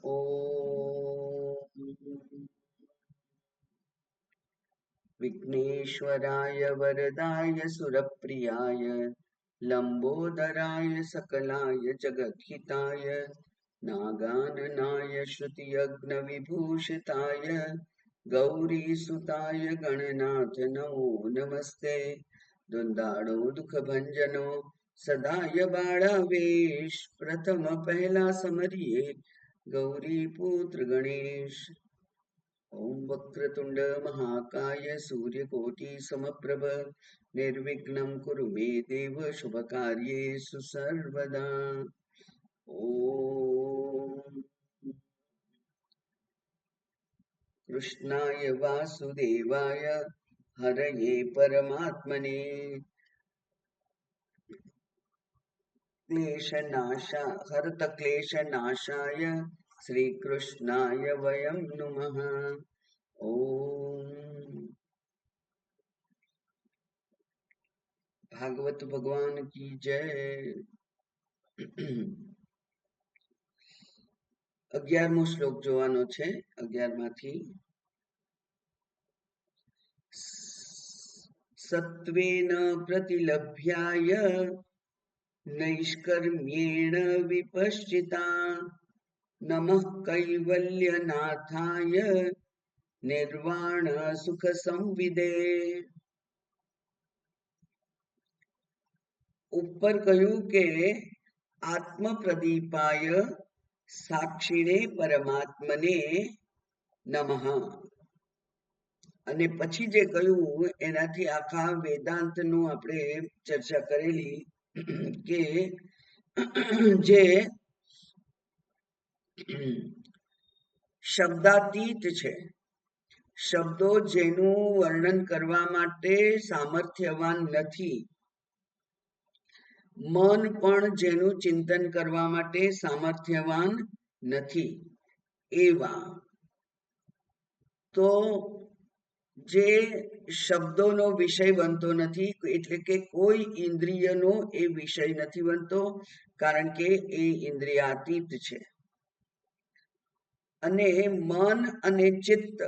ॐ विघ्नेश्वराय वरदाय सुरप्रियाय लंबोदराय सकलाय जगद्हिताय नागाननाय श्रुतियज्ञविभूषिताय गौरीसुताय गणनाथ नमो नमस्ते दुंदाड़ो दुखभंजनो सदाय बाळावेश प्रथम पहला समरिये गौरी पुत्र गणेश। ओम वक्रतुंड महाकाय सूर्यकोटि समप्रभ निर्विघ्नं कुरु मे देव शुभकार्येषु सर्वदा। ओम कृष्णाय वासुदेवाय हरये परमात्मने क्लेशनाशाय श्रीकृष्णाय वयं नुमः। ओम भागवत भगवान की जय। 11મો શ્લોક જોવાનો છે। 11 માંથી સત્વેન પ્રતિલભ્યાય નૈષ્કર્મ્યેણ વિપશ્ચિતા નમઃ કૈવલ્યનાથાય નિર્વાણ સુખ સંવિદે। ઉપર કહ્યું કે આત્મ પ્રદીપાય સાક્ષીને પરમાત્મને નમઃ, અને પછી જે કહ્યું એનાથી આખા વેદાંતનું આપણે ચર્ચા કરેલી કે જે શબ્દાતીત છે, શબ્દો જેનું વર્ણન કરવા માટે સામર્થ્યવાન નથી, મન પણ જેનું ચિંતન કરવા માટે સામર્થ્યવાન નથી એવા, તો જે શબ્દોનો વિષય બનતો નથી, એટલે કે કોઈ ઇન્દ્રિયનો એ વિષય નથી બનતો, કારણ કે એ ઇન્દ્રિયાતીત છે। અને મન અને ચિત્ત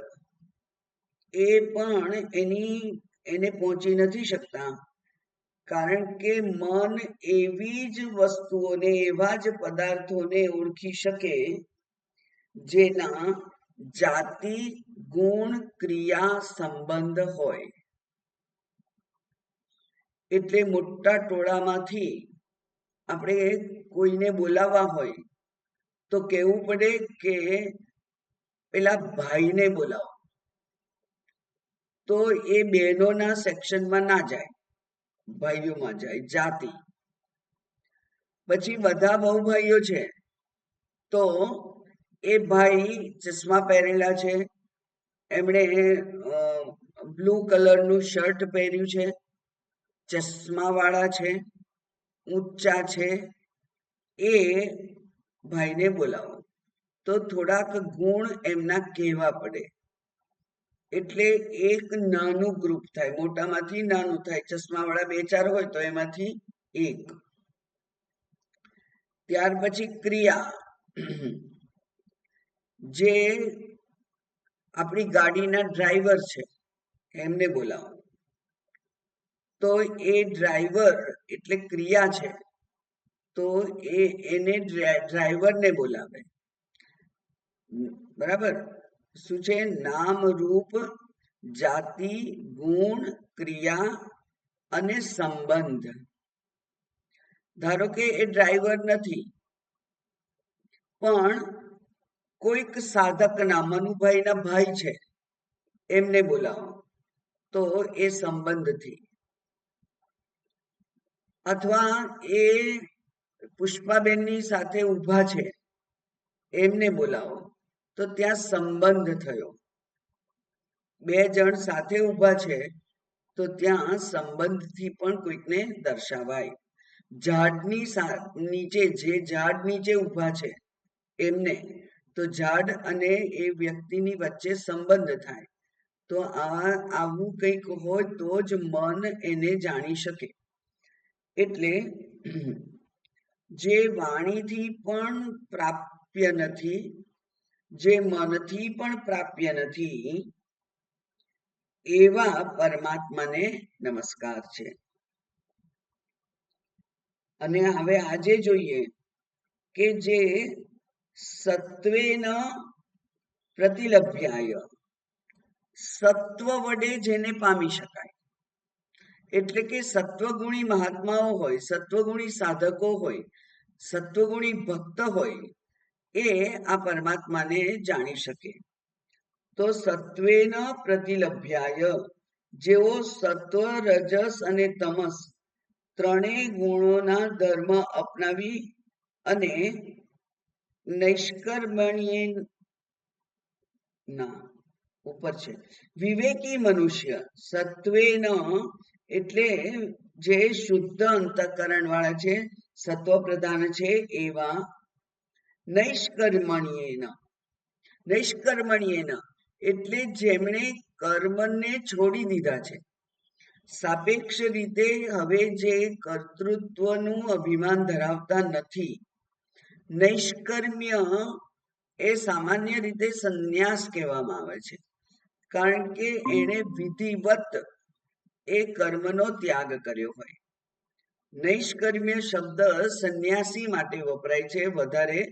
એ પણ એને પહોંચી નથી શકતા, કારણ કે મન એવી જ વસ્તુઓને, એવા જ પદાર્થોને ઓળખી શકે જેના જાતિ ગુણ ક્રિયા સંબંધ હોય। એટલે મોટા ટોળામાંથી આપણે કોઈને બોલાવવા હોય તો કહેવું પડે કે પેલા ભાઈને બોલાવો, તો એ બહેનોના સેક્શનમાં ના જાય, ભાઈઓમાં જાય, જાતિ। પછી બધા બહુ ભાઈઓ છે તો એ ભાઈ ચશ્મા પહેરેલા છે, એમણે બ્લુ કલરનું શર્ટ પહેર્યું છે, ચશ્મા વાળા છે, ઊંચા છે, એ ભાઈને બોલાવો તો થોડાક ગુણ એમના કહેવા પડે, એટલે એક નાનું ગ્રુપ થાય, મોટામાંથી નાનું થાય। ચશ્મા વાળા 2-4 હોય તો એમાંથી એક। ત્યાર પછી ક્રિયા, જે આપણી ગાડીના ડ્રાઈવર છે એમને બોલાવો તો એ ડ્રાઈવર એટલે ક્રિયા છે, તો એને ડ્રાઈવરને બોલાવે। બરાબર? શું છે? નામ રૂપ જાતિ ગુણ ક્રિયા અને સંબંધ। ધારો કે એ ડ્રાઈવર નથી, પણ કોઈક સાધકના, મનુભાઈના ભાઈ છે, એમને બોલાવો તો એ સંબંધથી। અથવા એ પુષ્પાબેનની સાથે ઊભા છે એમને બોલાવો તો ત્યાં સંબંધ થયો। 2 જણ સાથે ઊભા છે તો ત્યાં સંબંધથી પણ કોઈકને દર્શાવાય। ઝાડની નીચે, જે ઝાડ નીચે ઊભા છે એમને, તો ઝાડ અને એ વ્યક્તિની વચ્ચે સંબંધ થાય, તો આવું કંઈક હોય તો જ મન એને જાણી શકે। એટલે જે વાણીથી પણ પ્રાપ્ય નથી જે મનથી પણ પ્રાપ્ય નથી, એવા પરમાત્માને નમસ્કાર છે. અને હવે આજે જોઈએ કે જે સત્વેન પ્રતિલભ્યાય, સત્વ વડે જેને પામી શકાય, એટલે કે સત્વગુણી મહાત્માઓ હોય, સત્વગુણી સાધકો હોય, સત્વગુણી ભક્ત હોય, એ આ પરમાત્માને જાણી શકે. તો સત્વેન પ્રતિલભ્યાય, જેઓ સત્વ, રજસ અને તમસ ત્રણેય ગુણોના ધર્મ અપનાવી અને નૈષ્કર્મણ્ય ના ઉપર છે વિવેકી મનુષ્ય, સત્વેન એટલે જે શુદ્ધ અંતઃકરણ વાળા છે, સત્વ પ્રધાન છે, એવા નૈષ્કર્મણ્યેન, નૈષ્કર્મણ્યેન એટલે જેમણે કર્મને છોડી દીધા છે, સાપેક્ષ રીતે હવે જે કર્તૃત્વનું અભિમાન ધરાવતા નથી. નૈષ્કર્મ્ય એ સામાન્ય રીતે સંન્યાસ કહેવામાં આવે છે, કારણ કે એણે વિધિવત એ કર્મનો ત્યાગ કર્યો હોય. નૈષ્કર્મ્ય શબ્દ સંન્યાસી માટે વપરાય છે વધારે,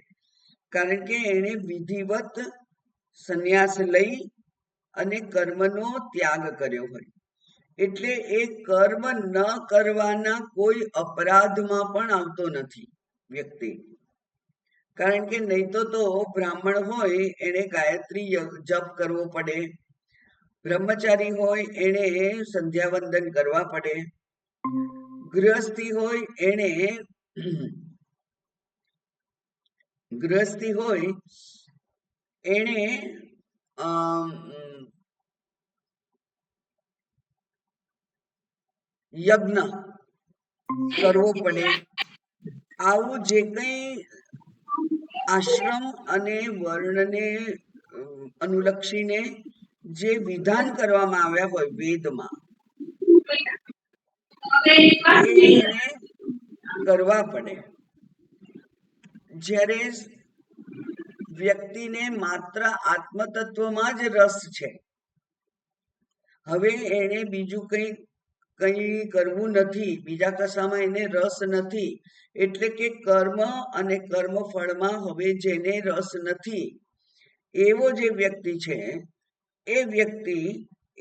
કારણ કે એણે વિધિવત સંન્યાસ લઈ અને કર્મનો ત્યાગ કર્યો હોય. એટલે એ કર્મ ન કરવાના કોઈ અપરાધમાં પણ આવતો નથી વ્યક્તિ. કારણ કે નહીં તો બ્રાહ્મણ હોય એને ગાયત્રી જપ કરવો પડે, બ્રહ્મચારી હોય એને સંધ્યાવંદન કરવા પડે, ગૃહસ્થી હોય એને યજ્ઞ કરવો પડે. આવું જે કંઈ આશ્રમ અને વર્ણને અનુલક્ષીને જે વિધાન કરવામાં આવ્યા હોય વેદમાં, એને કરવા પડે. જ્યારે વ્યક્તિને માત્ર આત્મતત્વમાં જ રસ છે, હવે એને બીજું કંઈ કરવું નથી, બીજા કશામાં એને રસ નથી, એટલે કે કર્મ અને કર્મફળમાં હવે જેને રસ નથી, એવો જે વ્યક્તિ છે એ વ્યક્તિ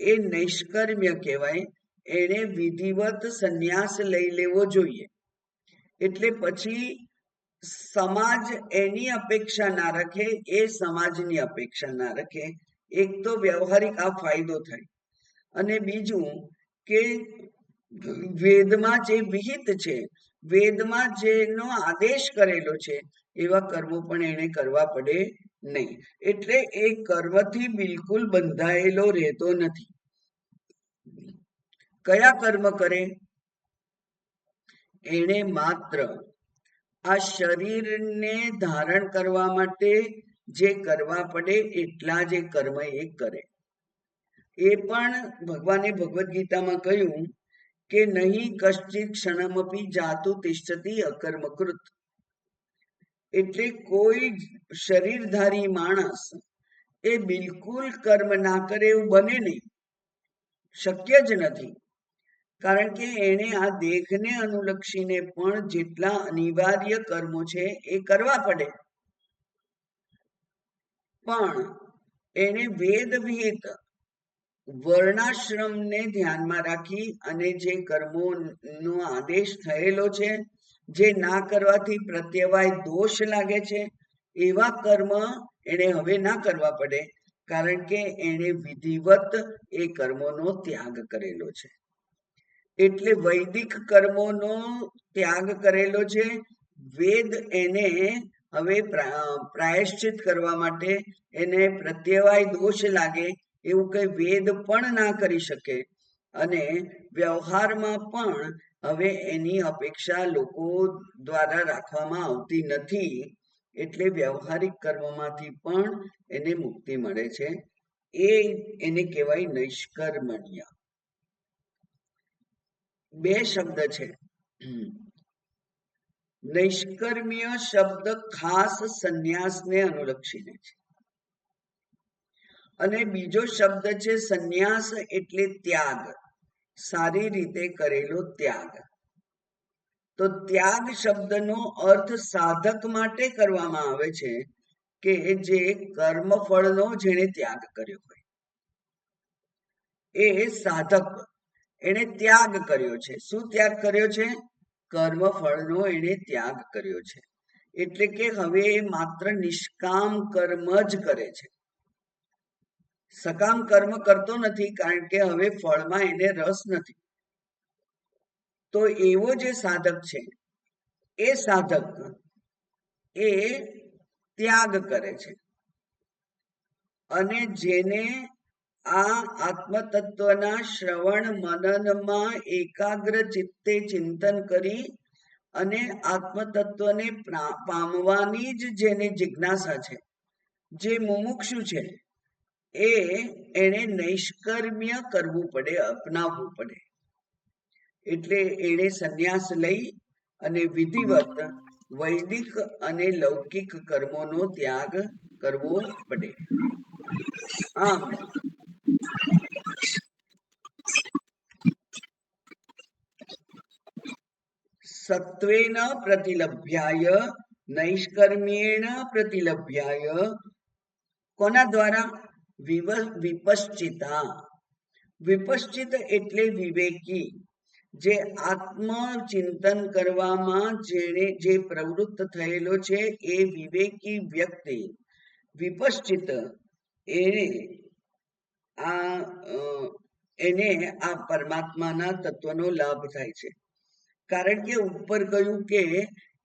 એ નૈષ્કર્મ્ય કહેવાય. એને વિધિવત સંન્યાસ લઈ લેવો જોઈએ. એટલે પછી સમાજ એની અપેક્ષા ના રાખે, એ સમાજની અપેક્ષા ના રાખે. એક તો વ્યવહારિક આ ફાયદો થાય, અને બીજું કે વેદમાં જે વિહિત છે, વેદમાં જેનો આદેશ કરેલો છે, એવા કર્મો પણ એને કરવા પડે નહીં. એટલે એ કર્મથી બિલકુલ બંધાયેલો રહેતો નથી. કયા કર્મ કરે? એને માત્ર આ શરીરને ધારણ કરવા માટે જે કરવા પડે એટલા જે કર્મ એ કરે. એ પણ ભગવાને ભગવદ્ ગીતામાં કહ્યું કે નહીં કશ્ચિત ક્ષણમપી જાતુ તિષ્ઠતિ અકર્મકૃત. એટલે કોઈ શરીરધારી માણસ એ બિલકુલ કર્મ ના કરે એવું બને નહીં, શક્ય જ નથી. કારણ કે એને આ દેહને અનુલક્ષીને પણ જેટલા અનિવાર્ય કર્મો છે એ કરવા પડે, પણ એને વેદ વિહિત વર્ણાશ્રમને ધ્યાનમાં રાખી અને જે કર્મોનો આદેશ થયેલો છે, જે ના કરવાથી પ્રત્યવાય દોષ લાગે છે, એવા કર્મ એને હવે ના કરવા પડે, કારણ કે એને વિધિવત એ કર્મોનો ત્યાગ કરેલો છે. એટલે વૈદિક કર્મોનો ત્યાગ કરેલો છે. વેદ એને હવે પ્રાયશ્ચિત કરવા માટે, એને પ્રત્યવાય દોષ લાગે એવું કઈ વેદ પણ ના કરી શકે, અને વ્યવહારમાં પણ હવે એની અપેક્ષા લોકો દ્વારા રાખવામાં આવતી નથી. એટલે વ્યવહારિક કર્મમાંથી પણ એને મુક્તિ મળે છે. એને કહેવાય નૈષ્કર્મણ્ય. બે શબ્દ છે. નૈષ્કર્મ્ય શબ્દ ખાસ સંન્યાસને અનુલક્ષીને છે. અને બીજો શબ્દ છે સંન્યાસ, એટલે ત્યાગ, સારી રીતે કરેલો ત્યાગ. તો ત્યાગ શબ્દનો અર્થ સાધક માટે કરવામાં આવે છે કે જે કર્મફળનો જેણે ત્યાગ કર્યો હોય, એ સાધક એને ત્યાગ કર્યો છે. શું ત્યાગ કર્યો છે? કર્મફળનો એને ત્યાગ કર્યો છે. એટલે કે હવે એ માત્ર નિષ્કામ કર્મ જ કરે છે, સકામ કર્મ કરતો નથી, કારણ કે હવે ફળમાં એને રસ નથી. તો એવો જે સાધક છે, એ સાધક એ ત્યાગ કરે છે. અને જેને આ આત્મતત્વના શ્રવણ મનનમાં એકાગ્ર ચિત્તે ચિંતન કરી અને આત્મતત્વને પામવાની જ જેને જિજ્ઞાસા છે, જે મુમુક્ષુ છે, એને નૈષ્કર્મ્ય કરવું પડે, અપનાવવું પડે. એટલે એને સંન્યાસ લઈ અને વિધિવત વૈદિક અને લૌકિક કર્મોનો ત્યાગ કરવો પડે. આમ સત્વેન પ્રતિલભ્યાય નૈષ્કર્મ્યેણ પ્રતિલભ્યાય, કોના દ્વારા? વિપશ્ચિતા. વિપશ્ચિત એટલે વિવેકી, જે આત્મચિંતન કરવામાં જેને જે પ્રવૃત્ત થયેલો છે, એ વિવેકી વ્યક્તિ વિપશ્ચિત એને આ પરમાત્માના તત્વનો લાભ થાય છે. કારણ કે ઉપર કહ્યું કે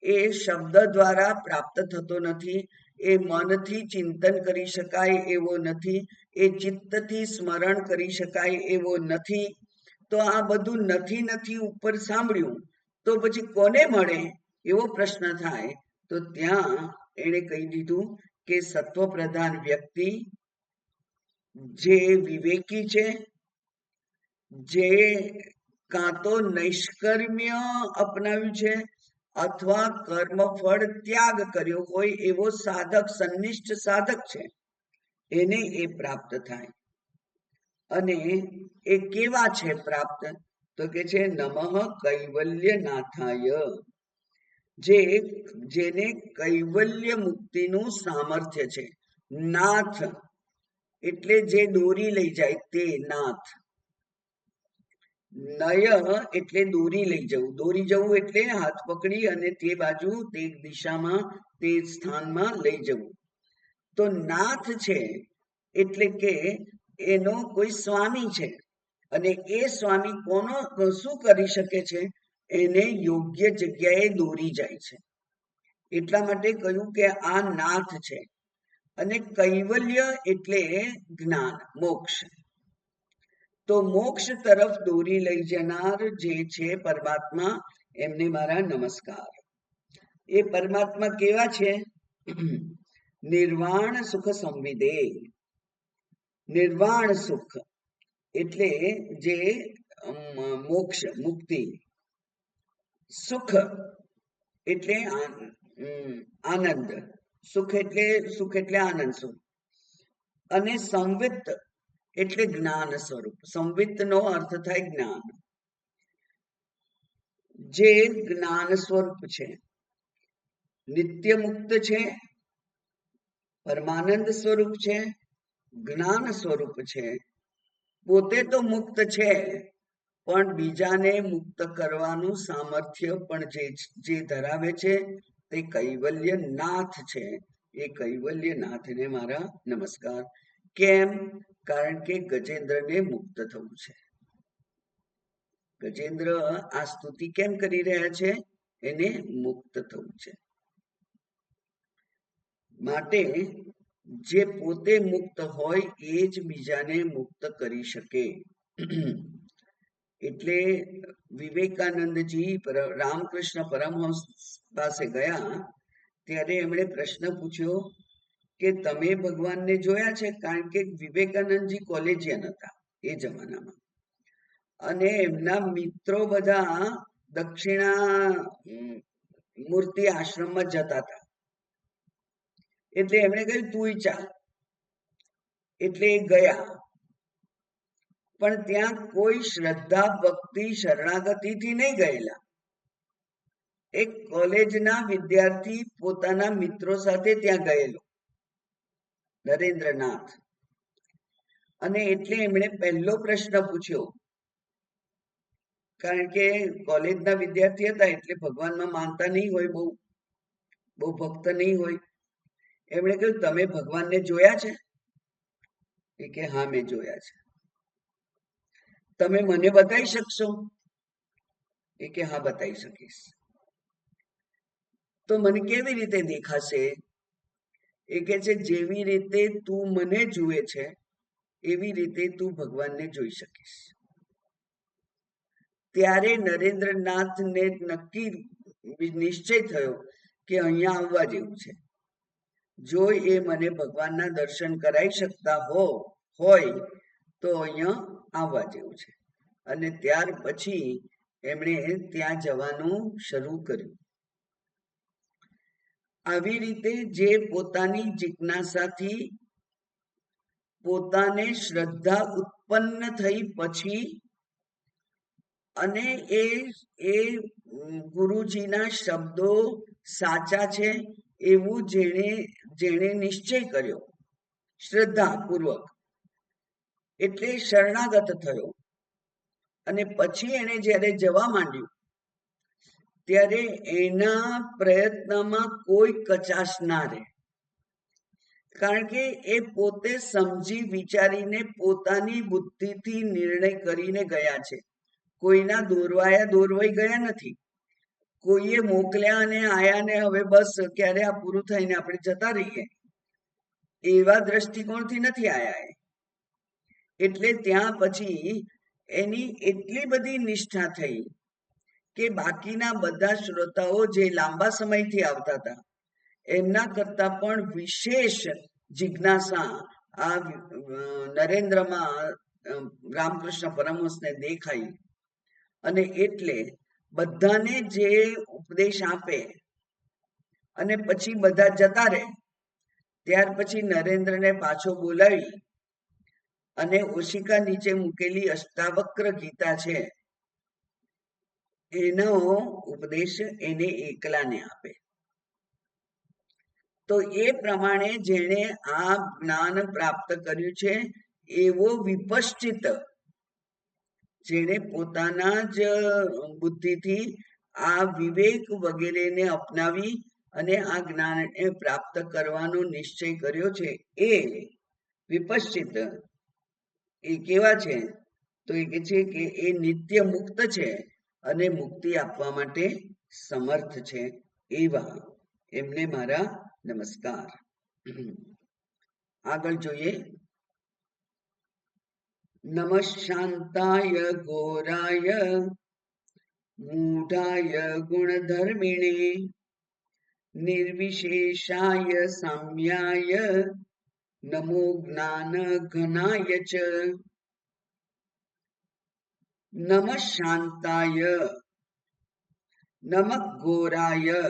એ શબ્દ દ્વારા પ્રાપ્ત થતો નથી, એ મનથી ચિંતન કરી શકાય એવો નથી, એ ચિત્તથી સ્મરણ કરી શકાય એવો નથી. તો આ બધું નથી નથી ઉપર સાંભળ્યું તો પછી કોને મળે એવો પ્રશ્ન થાય. તો ત્યાં એણે કહી દીધું કે સત્વ પ્રધાન વ્યક્તિ, જે વિવેકી છે, જે કાં તો નૈષ્કર્મ્ય અપનાવ્યું છે અથવા કર્મફળ ત્યાગ કર્યો હોય એવો સાધક, સંનિષ્ઠ સાધક છે, એને એ પ્રાપ્ત થાય. અને એ કેવા છે પ્રાપ્ત? તો કે છે નમઃ કૈવલ્ય નાથાય, જેને કૈવલ્ય મુક્તિનું સામર્થ્ય છે. નાથ એટલે જે દોરી લઈ જાય તે નાથ. નય એટલે દોરી લઈ જવું, દોરી જવું એટલે હાથ પકડી અને તે બાજુ, તે દિશામાં, તે સ્થાનમાં લઈ જવું. તો નાથ છે એટલે કે એનો કોઈ સ્વામી છે, અને એ સ્વામી કોનો શું કરી શકે છે? એને યોગ્ય જગ્યાએ દોરી જાય છે. એટલા માટે કહ્યું કે આ નાથ છે. અને કૈવલ્ય એટલે જ્ઞાન, મોક્ષ. તો મોક્ષ તરફ દોરી લઈ જનાર જે છે પરમાત્મા, એમને મારા નમસ્કાર. એ પરમાત્મા કેવા છે? નિર્વાણ સુખ સંવિદે. નિર્વાણ સુખ એટલે જે મોક્ષ, મુક્તિ. સુખ એટલે આનંદ, સુખ એટલે આનંદ સ્વરૂપ. અને સંવિત એટલે જ્ઞાન સ્વરૂપ. સંવિત નો અર્થ થાય જ્ઞાન. જે જ્ઞાન સ્વરૂપ છે, નિત્ય મુક્ત છે, પરમાનંદ સ્વરૂપ છે, જ્ઞાન સ્વરૂપ છે. પોતે તો મુક્ત છે, પણ બીજાને મુક્ત કરવાનું સામર્થ્ય પણ જે ધરાવે છે, તે કૈવલ્ય નાથ છે. એ કૈવલ્ય નાથને મારા નમસ્કાર. કેમ? કારણ કે ગજેન્દ્રને મુક્ત થવું છે. ગજેન્દ્ર આ સ્તુતિ કેમ કરી રહ્યા છે? એને મુક્ત થવું છે. માટે જે પોતે મુક્ત હોય એ જ બીજાને મુક્ત કરી શકે. એટલે વિવેકાનંદજી રામકૃષ્ણ પરમહંસ પાસે ગયા ત્યારે એમણે પ્રશ્ન પૂછ્યો કે તમે ભગવાનને જોયા છે? કારણ કે વિવેકાનંદજી કોલેજિયન હતા એ જમાનામાં, અને એમના મિત્રો બધા દક્ષિણા મૂર્તિ આશ્રમમાં જતા હતા. એટલે એમણે કહ્યું તું ચાલ. એટલે એ ગયા, પણ ત્યાં કોઈ શ્રદ્ધા ભક્તિ શરણાગતિથી નહીં ગયેલા. એક કોલેજના વિદ્યાર્થી પોતાના મિત્રો સાથે ત્યાં ગયેલો, નરેન્દ્રનાથ. અને એટલે એમણે પહેલો પ્રશ્ન પૂછ્યો, કારણ કે કોલેજના વિદ્યાર્થી હતા એટલે ભગવાનમાં માનતા નહીં હોય, બહુ ભક્ત નહીં હોય. એમણે કહ્યું, તમે ભગવાનને જોયા છે? એ કે હા, મેં જોયા છે. તમે મને બતાવી શકશો? એ કે હા, બતાવી શકીશ. તો મને કેવી રીતે દેખાશે? એ કે છે, જેવી રીતે તું મને જુએ છે એવી રીતે તું ભગવાનને જોઈ શકીશ. ત્યારે નરેન્દ્રનાથને નક્કી નિશ્ચય થયો કે અહીંયા આવવા જેવું છે. જો એ મને ભગવાનના દર્શન કરાવી શકતા હોય તો અહીંયા આવવા જેવું છે. અને ત્યાર પછી એમણે ત્યાં જવાનું શરૂ કર્યું. આવી રીતે જે પોતાની જિજ્ઞાસાથી પોતાને શ્રદ્ધા ઉત્પન્ન થઈ પછી અને એ ગુરુજીના શબ્દો સાચા છે એવું જેણે નિશ્ચય કર્યો શ્રદ્ધાપૂર્વક, એટલે શરણાગત થયો. અને પછી એને જ્યારે જવા માંડ્યું ત્યારે એના પ્રયત્નમાં કોઈ કચાશ ના રહે, કારણ કે એ પોતે સમજી વિચારીને પોતાની બુદ્ધિથી નિર્ણય કરીને ગયા છે. કોઈના દોરવાઈ ગયા નથી. કોઈએ મોકલ્યા અને આયા ને હવે બસ ક્યારે આ પૂરું થઈને આપણે જતા રહીએ એવા દ્રષ્ટિકોણથી નથી આયા. એટલે ત્યાં પછી એની એટલી બધી નિષ્ઠા થઈ કે બાકીના બધા શ્રોતાઓ જે લાંબા સમયથી આવતા હતા એમના કરતા પણ વિશેષ જિજ્ઞાસા આ નરેન્દ્રમાં રામકૃષ્ણ પરમહંસને દેખાઈ. અને એટલે બધાને જે ઉપદેશ આપે અને પછી બધા જતા રહે, ત્યાર પછી નરેન્દ્રને પાછો બોલાવી અને ઓશિકા નીચે મૂકેલી અષ્ટાવક્ર ગીતા છે એનો ઉપદેશ એને એકલાને આપે. તો એ પ્રમાણે જેણે આ જ્ઞાન પ્રાપ્ત કર્યું છે એવો વિપશ્ચિત, જેણે પોતાના જ બુદ્ધિથી આ વિવેક વગેરેને અપનાવી અને આ જ્ઞાનને પ્રાપ્ત કરવાનો નિશ્ચય કર્યો છે, એ વિપશ્ચિત એ કેવા છે? તો એ કે છે કે એ નિત્ય મુક્ત છે અને મુક્તિ આપવા માટે સમર્થ છે. એવા એમને મારા નમસ્કાર. આગળ જોઈએ. નમઃ શાંતાય ઘોરાય મૂઢાય ગુણધર્મિણે નિર્વિશેષાય સામ્યાય નમો જ્ઞાન ઘનાય ચ. નમઃ શાંતાય, નમઃ ઘોરાય,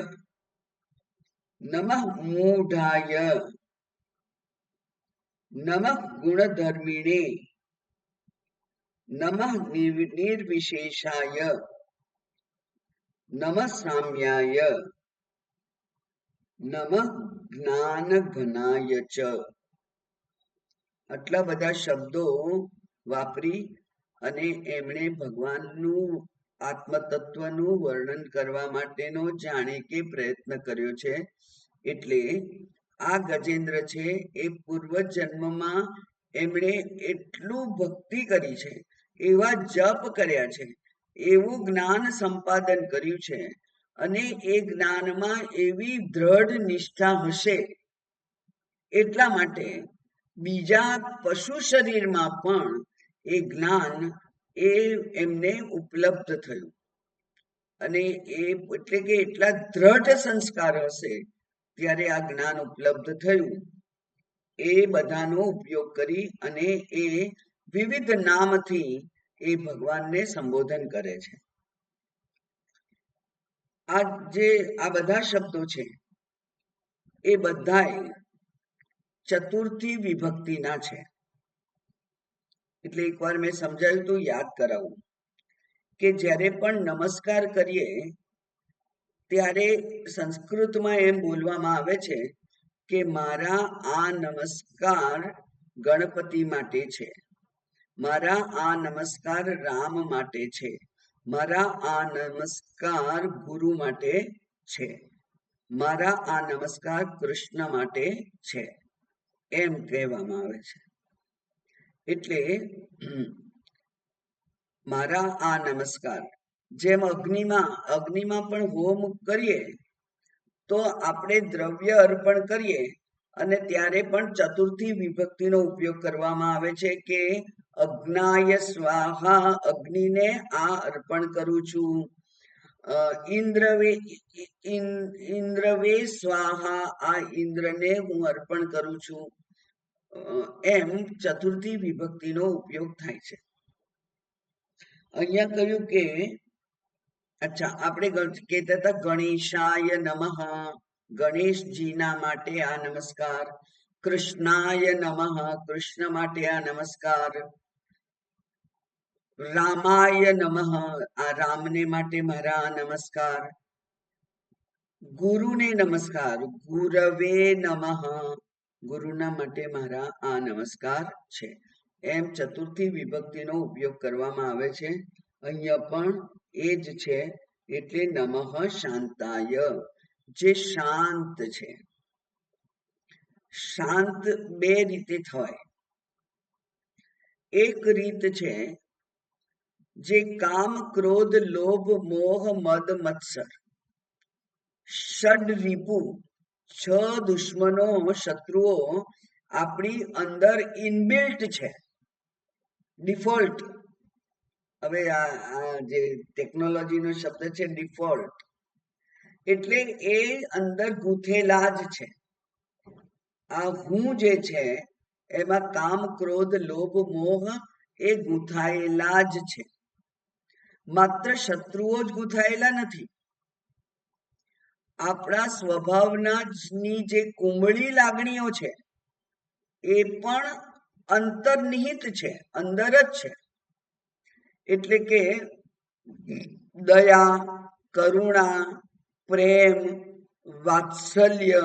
નમઃ મૂઢાય, નમઃ ગુણધર્મિણે, નમઃ નિર્વિશેષાય, નમઃ સામ્યાય, નમઃ જ્ઞાન ઘનાય ચ. આટલા બધા શબ્દો વાપરી અને એમણે ભગવાનનું આત્મતત્વનું વર્ણન કરવા માટેનો જાણે કે પ્રયત્ન કર્યો છે. એટલે આ ગજેન્દ્ર છે એ પૂર્વ જન્મમાં એમણે એટલું ભક્તિ કરી છે, એવા જપ કર્યા છે, એવું જ્ઞાન સંપાદન કર્યું છે અને એ જ્ઞાનમાં એવી દ્રઢ નિષ્ઠા હશે એટલા માટે બીજા પશુ શરીરમાં પણ એ જ્ઞાન એમને ઉપલબ્ધ થયું. અને એ એટલે કે એટલા દ્રઢ સંસ્કાર હશે ત્યારે આ જ્ઞાન ઉપલબ્ધ થયું. એ બધાનો ઉપયોગ કરી અને એ વિવિધ નામથી એ ભગવાનને સંબોધન કરે છે. આ બધા શબ્દો છે એ બધાય ચતુર્થી વિભક્તિના છે. એટલે એકવાર મેં સમજાવ્યું તો યાદ કરાવું કે જ્યારે પણ નમસ્કાર કરીએ ત્યારે સંસ્કૃતમાં એમ બોલવામાં આવે છે કે મારા આ નમસ્કાર ગણપતિ માટે છે, મારા આ નમસ્કાર રામ માટે છે, મારા આ નમસ્કાર ગુરુ માટે છે, મારા આ નમસ્કાર કૃષ્ણ માટે છે, એમ કહેવામાં આવે છે. એટલે મારા આ નમસ્કાર, જેમ અગ્નિમાં પણ હોમ કરીએ તો આપણે દ્રવ્ય અર્પણ કરીએ અને ત્યારે પણ ચતુર્થી વિભક્તિનો ઉપયોગ કરવામાં આવે છે કે અગ્નાય સ્વાહા, અગ્નિને આ અર્પણ કરું છું. ઇન્દ્રવે સ્વાહા, આ ઇન્દ્રને હું અર્પણ કરું છું. એમ ચતુર્થી વિભક્તિનો ઉપયોગ થાય છે. અહીંયા કહ્યું કે અચ્છા, આપણે કહેતા હતા ગણેશાય નમઃ, ગણેશજીના માટે આ નમસ્કાર, કૃષ્ણાય નમઃ, કૃષ્ણ માટે આ નમસ્કાર, રામાય નમઃ, આ રામને માટે મારા નમસ્કાર, ગુરુને નમસ્કાર, ગુરવે નમઃ, ગુરુના માટે મારા આ નમસ્કાર છે. એમ ચતુર્થી વિભક્તિનો ઉપયોગ કરવામાં આવે છે. અહીંયા પણ એ જ છે. એટલે નમઃ શાંતાય, જે શાંત છે. શાંત બે રીતે થાય. એક રીત છે જે કામ, ક્રોધ, લોભ, મોહ, મદ, મત્સર, ષડ રિપુ, છ દુશ્મનો, શત્રુઓ આપણી અંદર ઇનબિલ્ટ છે, ડિફોલ્ટ. હવે આ જે ટેકનોલોજીનો શબ્દ છે ડિફોલ્ટ, એટલે એ અંદર ગૂંથેલા જ છે. આ હું જે છે એમાં કામ, ક્રોધ, લોભ, મોહ એ ગૂંથાયેલા જ છે. માત્ર શત્રુઓ જ ગૂંથાયેલા નથી. આપણા સ્વભાવની જે કુમળી લાગણીઓ છે એ પણ અંતર્નિહિત છે, અંદર જ છે. એટલે કે દયા, કરુણા, પ્રેમ, વાત્સલ્ય,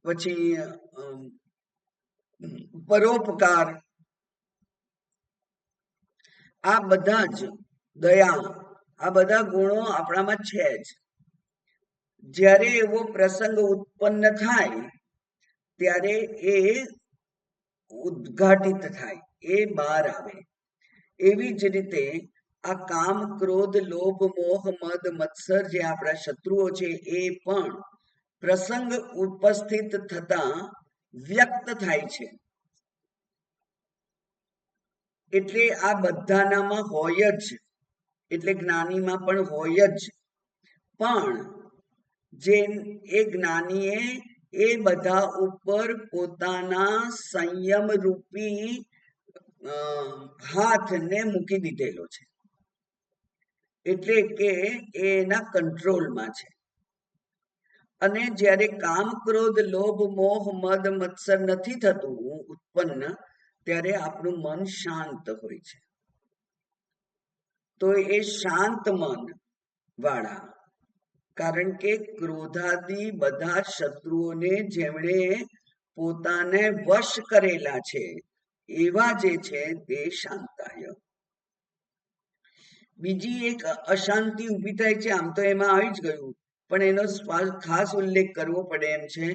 પછી પરોપકાર, આ બધા જ, દયા, આ બધા ગુણો આપણામાં છે જ. જ્યારે એવો પ્રસંગ ઉત્પન્ન થાય ત્યારે એ ઉદ્ઘાટિત થાય, એ બહાર આવે. એવી જ રીતે આ કામ, ક્રોધ, લોભ, મોહ, મદ, મત્સર જે આપણા શત્રુઓ છે એ પણ પ્રસંગ ઉપસ્થિત થતા વ્યક્ત થાય છે. એટલે આ બધાનામાં હોય જ, એટલે જ્ઞાનીમાં પણ હોય જ. પણ જે એ જ્ઞાનીએ એ બધા ઉપર પોતાના સંયમ રૂપી હાથને મૂકી દીધેલો છે. એટલે કે એના કંટ્રોલમાં છે. અને જ્યારે કામ, ક્રોધ, લોભ, મોહ, મદ, મત્સર નથી થતું ઉત્પન્ન, ત્યારે આપણું મન શાંત હોય છે. તો એ શાંત મન વાળા, કારણ કે ક્રોધાદી બધા શત્રુઓને જેમણે પોતાને વશ કરેલા છે એવા જે છે તે શાંતાય. બીજી એક અશાંતિ ઊભી થાય છે, આમ તો એમાં આવી જ ગયું, પણ એનો ખાસ ઉલ્લેખ કરવો પડે એમ છે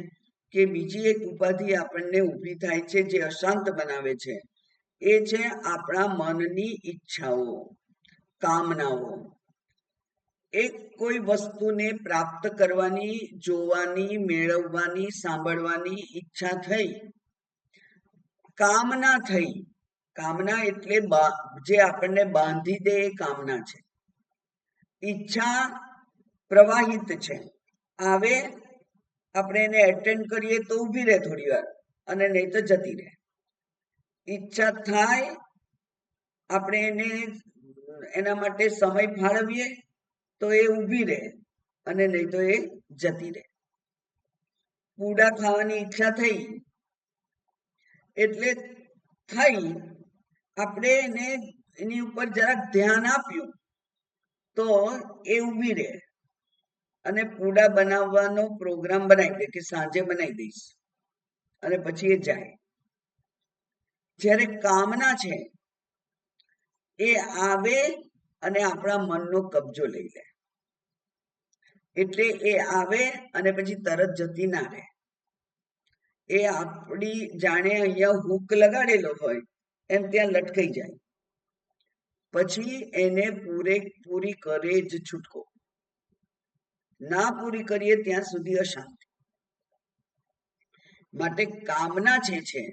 કે બીજી એક ઉપાધિ આપણને ઊભી થાય છે જે અશાંત બનાવે છે. એ છે આપણા મનની ઈચ્છાઓ, કામનાઓ. એક કોઈ વસ્તુને પ્રાપ્ત કરવાની, જોવાની, મેળવવાની, સાંભળવાની ઈચ્છા થઈ, કામના થઈ. કામના એટલે જે આપણને બાંધી દે એ કામના છે. ઈચ્છા પ્રવાહિત છે, આવે, આપણે એને એટેન્ડ કરીએ તો ઊભી રહે થોડી વાર, અને નહીં તો જતી રહે. ઈચ્છા થાય, આપણે એને એના માટે સમય ફાળવીએ તો એ ઊભી રહે, અને નહીં તો એ જતી રહે. પૂડા ખાવાની ઈચ્છા થઈ એટલે થઈ આપણે એની ઉપર જરાક ધ્યાન આપ્યું તો એ ઊભી રહે અને પૂડા બનાવવાનો પ્રોગ્રામ બનાવી દે કે સાંજે બનાવી દઈશ, અને પછી એ જાય. જ્યારે કામના છે એ આવે અને આપણા મનનો કબજો લઈ લે. એટલે એ આવે અને પછી તરત જતી ના રહે. એ આપણી જાણે અહીંયા હુક લગાડેલો હોય એમ ત્યાં લટકાઈ જાય. પછી એને પૂરી કરે જ છૂટકો. ના પૂરી કરીએ ત્યાં સુધી અશાંતિ. માટે કામના જે છે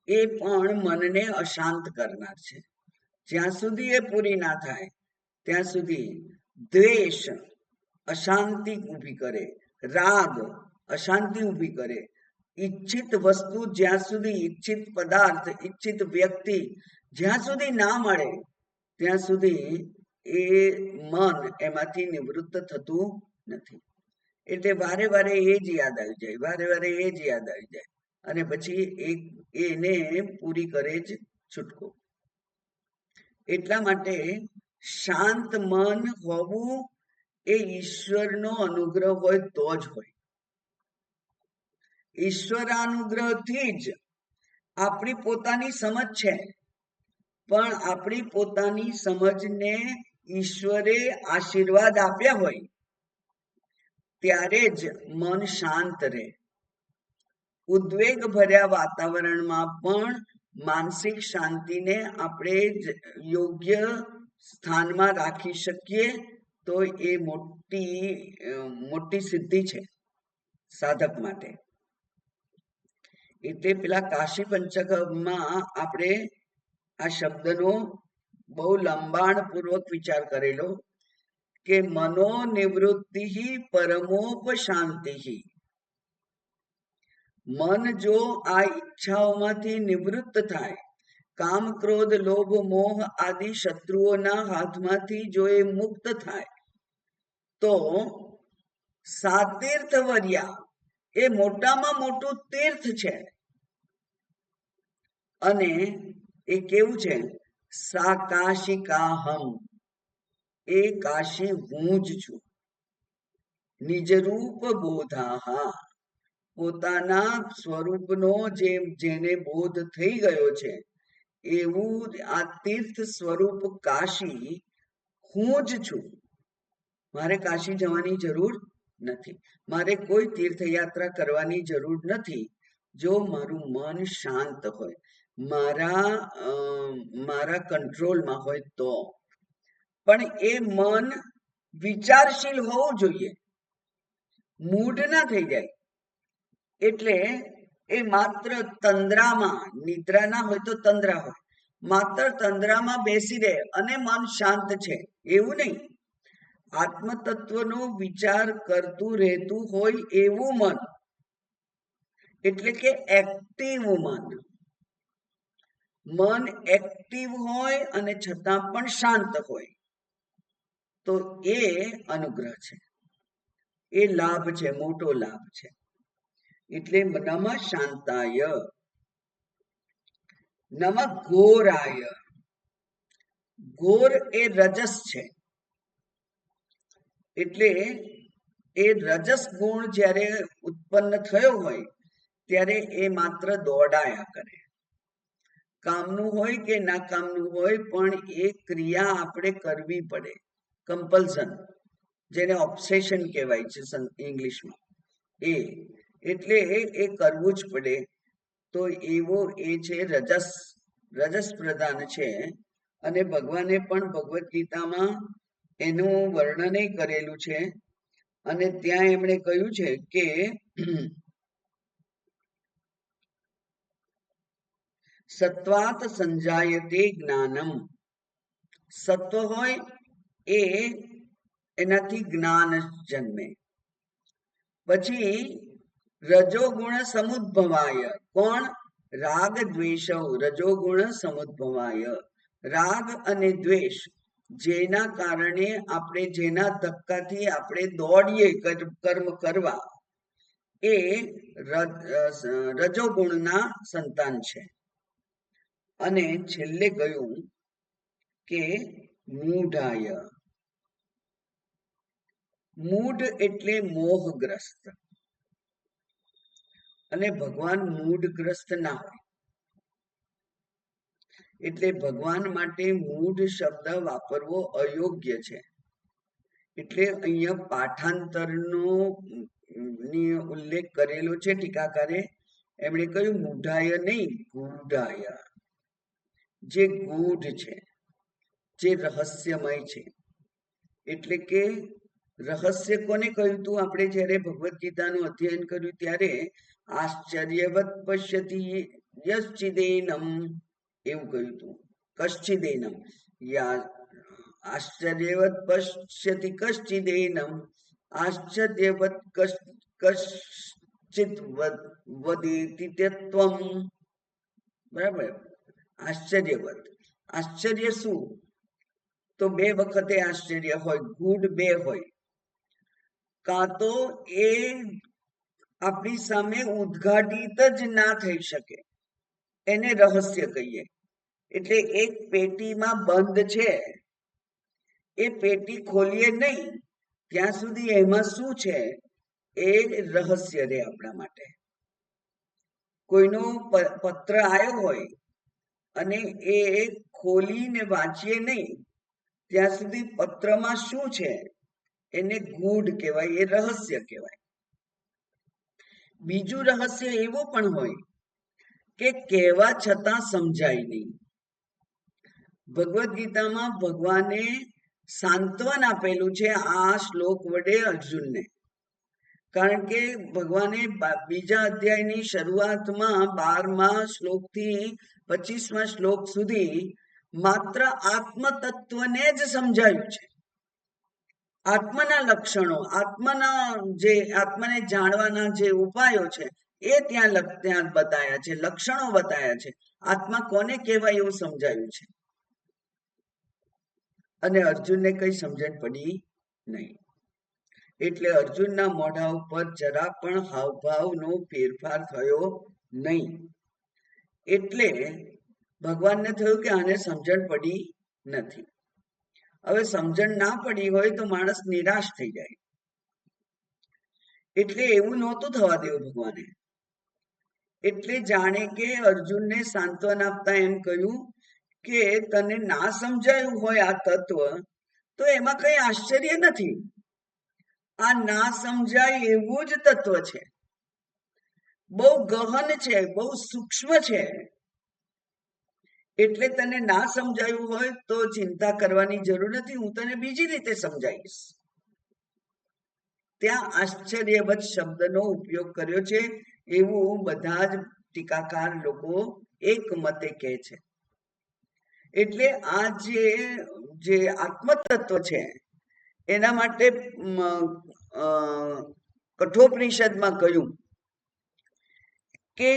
એ પણ મનને અશાંત કરનાર છે. જ્યાં સુધી એ પૂરી ના થાય ત્યાં સુધી દ્વેષ અશાંતિ ઊભી કરે, રાગ અશાંતિ ઊભી કરે. ઈચ્છિત વસ્તુ જ્યાં સુધી, ઈચ્છિત પદાર્થ, ઈચ્છિત વ્યક્તિ જ્યાં સુધી ના મળે ત્યાં સુધી એ મન એમાંથી નિવૃત્ત થતું નથી. એટલે વારે વારે એ જ યાદ આવી જાય, વારે વારે એ જ યાદ આવી જાય, અને પછી એને પૂરી કરે જ છૂટકો. એટલા માટે શાંત મન હોવું એ ઈશ્વરનો અનુગ્રહ હોય તો જ હોય. ઈશ્વરાનુગ્રહથી જ આપણી પોતાની સમજ છે, પણ આપણી પોતાની સમજને ઈશ્વરે આશીર્વાદ આપ્યા હોય ત્યારે જ મન શાંત રહે. ઉદ્વેગ ભર્યા વાતાવરણમાં પણ માનસિક શાંતિને આપણે યોગ્ય સ્થાનમાં રાખી શકીએ તો એ મોટી સિદ્ધિ છે સાધક માટે. એટલે પેલા કાશી પંચકમાં આપણે આ શબ્દનો બહુ લંબાણપૂર્વક વિચાર કરેલો કે મનોનિવૃત્તિ પરમોપશાંતિ. મન જો આ ઈચ્છાઓમાંથી નિવૃત્ત થાય, કામ ક્રોધ લોભ મોહ આદિ શત્રુઓના હાથમાંથી જો એ મુક્ત થાય તો સાતીર્થવર્યા એ મોટામાં મોટું તીર્થ છે. અને એ કેવું છે? સા કાશિકાહમ, એ કાશી હું જ છું. નિજરૂપ બોધાહા, પોતાના સ્વરૂપનો જેને બોધ થઈ ગયો છે એવું આ તીર્થ સ્વરૂપ કાશી હું જ છું. મારે કાશી જવાની જરૂર નથી, મારે કોઈ તીર્થયાત્રા કરવાની જરૂર નથી. જો મારું મન શાંત હોય, મારા કંટ્રોલમાં હોય તો. પણ એ મન વિચારશીલ હોવું જોઈએ, મૂઢ ના થઈ જાય. એટલે એ માત્ર તંદ્રામાં, નિદ્રા ના હોય તો તંદ્રા હોય, માત્ર તંદ્રામાં બેસી રહે અને મન શાંત છે એવું નહીં. આત્મતત્વનો વિચાર કરતું રહેતું હોય એવું મન, એટલે કે એક્ટિવ મન. મન એક્ટિવ હોય અને છતાં પણ શાંત હોય તો એ અનુગ્રહ છે, એ લાભ છે, મોટો લાભ છે. એટલે નમઃ શાંતાય, નમઃ ઘોરાય. ઘોર એ રજસ છે. એટલે એ રજસ ગુણ જ્યારે ઉત્પન્ન થયો હોય ત્યારે એ માત્ર દોડાયા કરે. કામનું હોય કે ના કામનું હોય પણ એ ક્રિયા આપણે કરવી પડે, કમ્પલ્સન, જેને ઓબ્સેશન કહેવાય છે ઇંગ્લિશમાં. એટલે એ કરવું જ પડે. તો એવો એ છે રજસ પ્રધાન છે. અને ભગવાને પણ ભગવદ્ ગીતામાં એનું વર્ણન કરેલું છે. અને ત્યાં એમણે કહ્યું છે કે સત્વાત સંજાયતે જ્ઞાનમ. સત્વ હોય એ એનાથી જ્ઞાન જન્મે. પછી રજોગુણ સમુદ્ભવાય. કોણ? રાગ દ્વેષ. રજોગુણ સમુદ્ભવાય, રાગ અને દ્વેષ જેના કારણે આપણે, જેના ધક્કાથી આપણે દોડીએ કર્મ કરવા, એ રજોગુણના સંતાન છે. અને છેલ્લે કહ્યું કે મૂઢાય. મૂઢ એટલે મોહગ્રસ્ત, અને ભગવાન મૂઢગ્રસ્ત ના હોય. એટલે ભગવાન માટે મૂઢ શબ્દ વાપરવો અયોગ્ય છે. એટલે અહીંયા પાઠાંતરનો ઉલ્લેખ કરેલો છે ટીકાકારે. એમણે કહ્યું મૂઢાય નહીં, ગૂઢાય. જે ગૂઢ છે, જે રહસ્યમય છે. એટલે કે રહસ્ય કોને કહ્યું હતું? આપણે જ્યારે ભગવદ્ ગીતાનું અધ્યયન કર્યું ત્યારે આશ્ચર્યવત પશ્યતિ યશ્ચિદેનમ એવું કહ્યું હતું. કશ્ચિદેનમ, આશ્ચર્યવત પશ્યતિ કશ્ચિદેનમ, આશ્ચર્યવત કશ્ચિત વદેતિ તત્વમ. બરાબર. આશ્ચર્યવત, આશ્ચર્ય શું? તો બે વખતે આશ્ચર્ય હોય, ગૂઢ બે હોય. કાં તો એ આપણી સામે ઉદ્ઘાટિત જ ના થઈ શકે, એને રહસ્ય કહીએ. એટલે એક પેટીમાં બંધ છે, એ પેટી ખોલીએ નહીં ત્યાં સુધી એમાં શું છે એ રહસ્ય રહે આપણા માટે. કોઈનો પત્ર આવ્યો હોય અને એ ખોલીને વાંચીએ નહીં ત્યાં સુધી પત્રમાં શું છે એને ગૂઢ કહેવાય, એ રહસ્ય કહેવાય. બીજું રહસ્ય એવું પણ હોય કે કહેવા છતાં સમજાય નહીં. ભગવદ્ ગીતામાં ભગવાને સાંત્વન આપેલું છે આ શ્લોક વડે અર્જુનને. કારણ કે ભગવાને બીજા અધ્યાયની શરૂઆતમાં 12મા શ્લોકથી 25મા શ્લોક સુધી માત્ર આત્મતત્વને જ સમજાયું છે. આત્માના લક્ષણો, આત્માને જાણવાના જે ઉપાયો છે એ ત્યાં બતાયા છે, લક્ષણો બતાયા છે. આત્મા કોને કહેવાય એવું સમજાયું છે. અને અર્જુનને કઈ સમજણ પડી નહીં. એટલે અર્જુનના મોઢા ઉપર જરા પણ હાવભાવનો ફેરફાર થયો નહીં. એટલે ભગવાનને થયું કે આને સમજણ પડી નથી. હવે સમજણ ના પડી હોય તો માણસ નિરાશ થઈ જાય. એટલે એવું નહોતું થવા દેવું ભગવાને. એટલે જાણે કે અર્જુનને સાંત્વન આપતા એમ કહ્યું કે તને ના સમજાયું હોય આ તત્વ તો એમાં કઈ આશ્ચર્ય નથી. આ ના સમજાય એવું જ તત્વ છે, બહુ ગહન છે, બહુ સૂક્ષ્મ છે. એટલે તને ના સમજાયું હોય તો ચિંતા કરવાની જરૂર નથી, હું તને બીજી રીતે સમજાવીશ. ત્યાં આશ્ચર્યવત શબ્દનો ઉપયોગ કર્યો છે એવું બધા જ ટીકાકાર લોકો એક મતે કહે છે. એટલે આ જે આત્મતત્વ છે એના માટે કઠોપનિષદમાં કહ્યું કે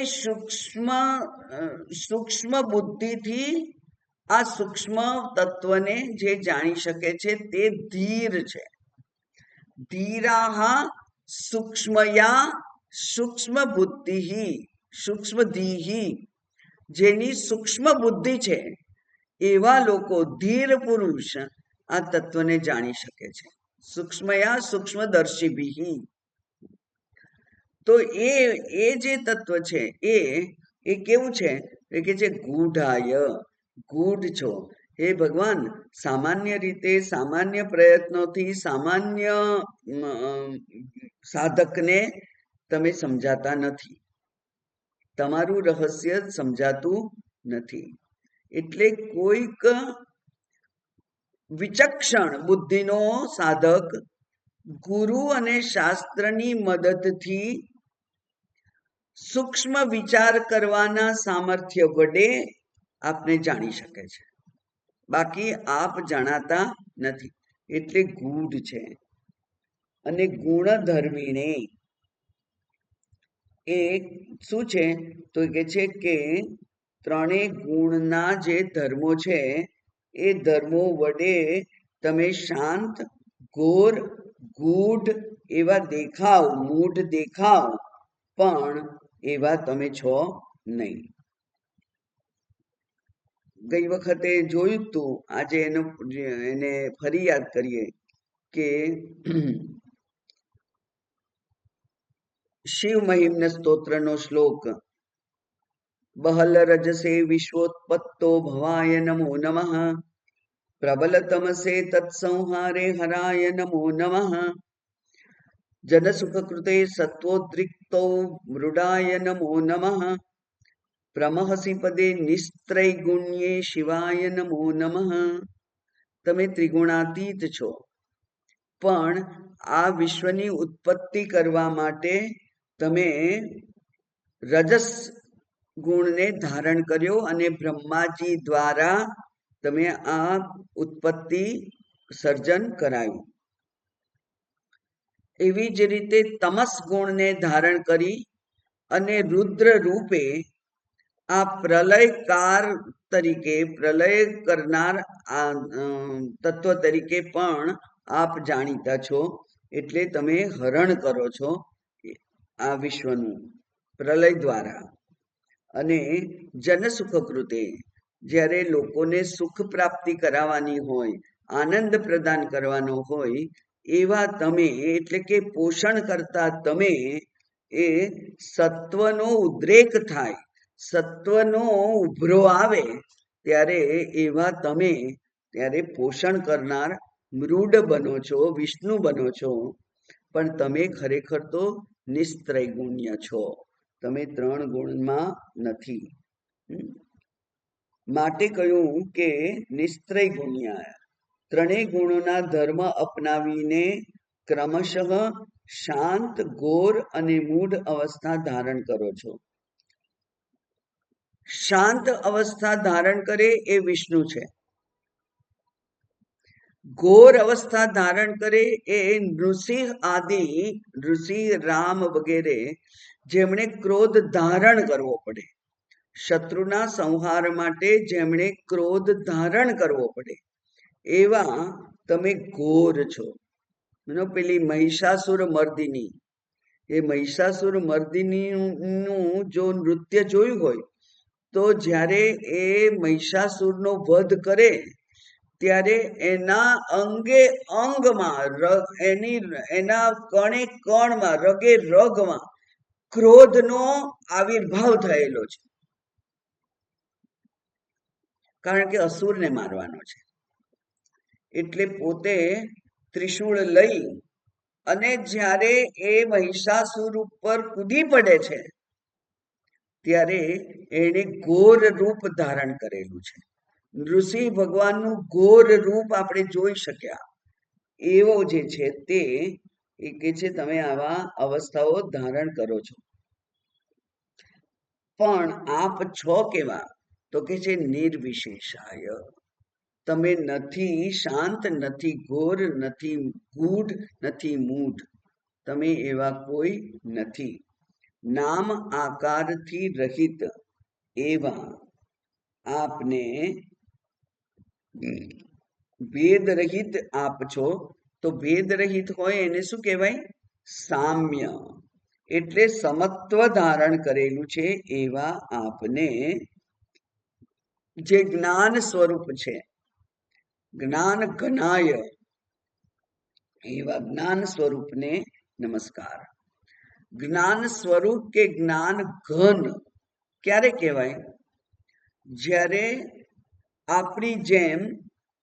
સૂક્ષ્મ બુદ્ધિથી આ સૂક્ષ્મ તત્વને જે જાણી શકે છે તે ધીર છે. ધીરાહ સૂક્ષ્મયા સૂક્ષ્મ બુદ્ધિ, સૂક્ષ્મધીહી, જેની સૂક્ષ્મ બુદ્ધિ છે એવા લોકો, ધીર પુરુષ, આ તત્વને જાણી શકે છે. સૂક્ષ્મયા સૂક્ષ્મદર્શિભિ. તો એ જે તત્વ છે એ કેવું છે? એ કે છે ગૂઢાય, ગૂઢ છો હે ભગવાન. સામાન્ય રીતે, સામાન્ય પ્રયત્નોથી, સામાન્ય સાધકને તમે સમજાતા નથી, તમારું રહસ્ય સમજાતું નથી. એટલે કોઈક વિચક્ષણ બુદ્ધિનો સાધક ગુરુ અને શાસ્ત્રની મદદથી સૂક્ષ્મ વિચાર કરવાના સામર્થ્ય વડે આપને જાણી શકે છે, બાકી આપ જાણાતા નથી. એટલે ગૂઢ છે. અને ગુણધર્મીને એ શું છે? તો કે છે કે ત્રણેય ગુણના જે ધર્મો છે એ ધર્મો વડે તમે શાંત, ઘોર, ગૂઢ એવા દેખાવ, મૂઢ દેખાવ, પણ એવા તમે છો નહીં. ગઈ વખતે જોયું તું, આજે એને ફરી યાદ કરીએ કે શિવ મહિમ્ન સ્તોત્રનો શ્લોક, બહલ રજસે વિશ્વોત્પત્તો ભવાય નમો નમઃ, પ્રબલ તમસે તત્સંહારે હરાય નમો નમઃ, જનસુખ કૃતે સત્વોદ્રિક્તો મૃડાય નમો નમઃ, પ્રમહસી પદે નિસ્ત્રૈગુણ્યે શિવાય નમો નમઃ. તમે ત્રિગુણાતીત છો, પણ આ વિશ્વની ઉત્પત્તિ કરવા માટે તમે રજસ ગુણને ધારણ કર્યો અને બ્રહ્માજી દ્વારા તમે આ ઉત્પત્તિ સર્જન કરાયું. એવી જ રીતે તમસ ગુણને ધારણ કરી અને રુદ્ર રૂપે આ પ્રલયકાર તરીકે, પ્રલય કરનાર આ તત્વ તરીકે પણ આપ જાણીતા છો. એટલે તમે હરણ કરો છો આ વિશ્વનું પ્રલય દ્વારા. અને જનસુખ કૃતે, જ્યારે લોકોને સુખ પ્રાપ્તિ કરાવવાની હોય, આનંદ પ્રદાન કરવાનો હોય, એવા તમે, એટલે કે પોષણ કરતા તમે, એ સત્વનો ઉદ્રેક થાય, સત્વનો ઉભરો આવે ત્યારે એવા તમે ત્યારે પોષણ કરનાર મૃડ બનો છો, વિષ્ણુ બનો છો. પણ તમે ખરેખર તો નિસ્ત્રૈગુણ્ય છો, તમે 3 ગુણમાં નથી. માટે કહ્યું કે નિસ્ત્રૈગુણ્ય, 3 ગુણોના ધર્મ અપનાવીને ક્રમશઃ શાંત, ઘોર અને મૂઢ અવસ્થા ધારણ કરો છો. શાંત અવસ્થા ધારણ કરે એ વિષ્ણુ છે. ઘોર અવસ્થા ધારણ કરે એ નૃસિંહ આદિ, ઋષિ રામ વગેરે, જેમણે ક્રોધ ધારણ કરવો પડે, શત્રુના સંહાર માટે જેમણે ક્રોધ ધારણ કરવો પડે, એવા તમે ઘોર છો. પેલી મહિષાસુર મર્દિની, એ મહિષાસુર મર્દિનીનું જો નૃત્ય જોયું હોય તો જ્યારે એ મહિષાસુરનો વધ કરે ત્યારે એના અંગે અંગમાં, એના કણે કણમાં, રગે રગમાં ક્રોધનો આવિર્ભાવ થયેલો છે. કારણ કે અસુરને મારવાનો છે. એટલે પોતે ત્રિશૂળ લઈ અને જ્યારે એ મહિષાસુર ઉપર કૂદી પડે છે ત્યારે એણે ઘોર રૂપ ધારણ કરેલું છે. નૃસિંહ ભગવાનનું ઘોર રૂપ આપણે જોઈ શક્યા. એવો જે છે તે એ કે છે તમે આવા અવસ્થાઓ ધારણ કરો છો. પણ આપ છો કેવા? તો કે છે નિર્વિશેષાય. તમે નથી શાંત, નથી ઘોર, નથી ગૂઢ, નથી મૂઢ, તમે એવા કોઈ નથી. નામ આકારથી રહિત એવા આપને ભેદ રહિત આપ છો. તો ભેદ રહિત હોય એને શું કહેવાય? સામ્ય. એટલે સમત્વ ધારણ કરેલું છે એવા આપને, જે જ્ઞાન સ્વરૂપ છે, જ્ઞાન ઘનાય, એવા જ્ઞાન સ્વરૂપને નમસ્કાર. જ્ઞાન સ્વરૂપ કે જ્ઞાન ઘન ક્યારે કહેવાય? જ્યારે આપણી જેમ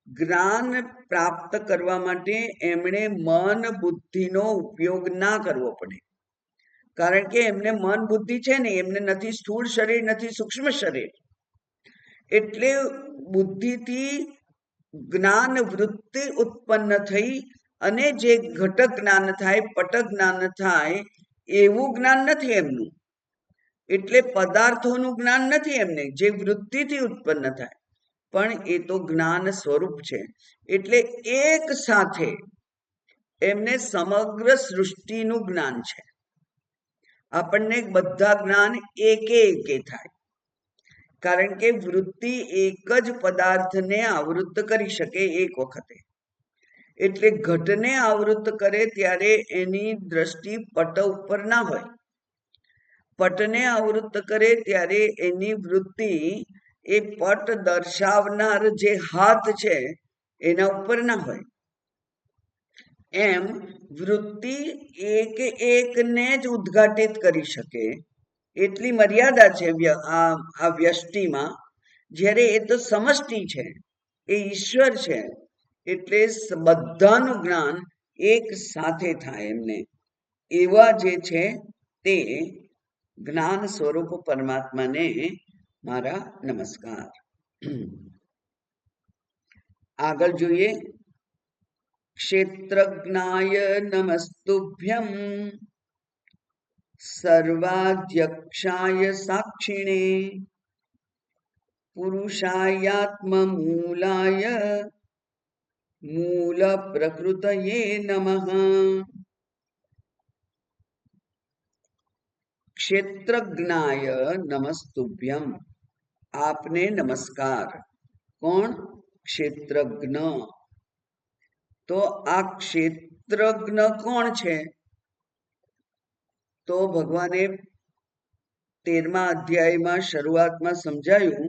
જ્ઞાન પ્રાપ્ત કરવા માટે એમણે મન બુદ્ધિનો ઉપયોગ ના કરવો પડે. કારણ કે એમને મન બુદ્ધિ છે ને, એમને નથી સ્થૂળ શરીર, નથી સૂક્ષ્મ શરીર. એટલે બુદ્ધિથી જ્ઞાન વૃત્તિ ઉત્પન્ન થઈ અને જે ઘટક જ્ઞાન થાય, પટક જ્ઞાન થાય, એવું જ્ઞાન નથી એમનું. એટલે પદાર્થોનું જ્ઞાન નથી એમને, જે વૃત્તિથી ઉત્પન્ન થાય. પણ એ તો જ્ઞાન સ્વરૂપ છે. એટલે એક સાથે એમને સમગ્ર સૃષ્ટિનું જ્ઞાન છે. આપણને બધા જ્ઞાન એકે થાય. કારણ કે વૃત્તિ એક જ પદાર્થને આવૃત્ત કરી શકે એક વખતે. એટલે ઘટને આવૃત્ત કરે ત્યારે એની દ્રષ્ટિ પટ ઉપર ના હોય. પટને આવૃત્ત કરે ત્યારે એની વૃત્તિ એ પટ દર્શાવનાર જે હાથ છે એના ઉપર ના હોય. એમ વૃત્તિ એક એકને જ ઉદ્ઘાટિત કરી શકે એટલી મર્યાદા છે આ વ્યષ્ટિમાં. જ્યારે એ તો સમષ્ટિ છે, એ ઈશ્વર છે, એટલે બધાનું જ્ઞાન એક સાથે થાય એમને. એવા જે છે તે જ્ઞાન સ્વરૂપ પરમાત્માને મારા નમસ્કાર. આગળ જોઈએ. ક્ષેત્રજ્ઞાય નમસ્તુભ્યમ સર્વાધ્યક્ષાય સાક્ષિણે પુરુષાયાત્મમૂલાય મૂલ પ્રકૃતયે નમઃ. ક્ષેત્રજ્ઞાય નમસ્તુભ્યમ, આપને નમસ્કાર. કોણ? ક્ષેત્રજ્ઞ. તો આ ક્ષેત્રજ્ઞ કોણ છે? તો ભગવાને 13મા અધ્યાયમાં શરૂઆતમાં સમજાયું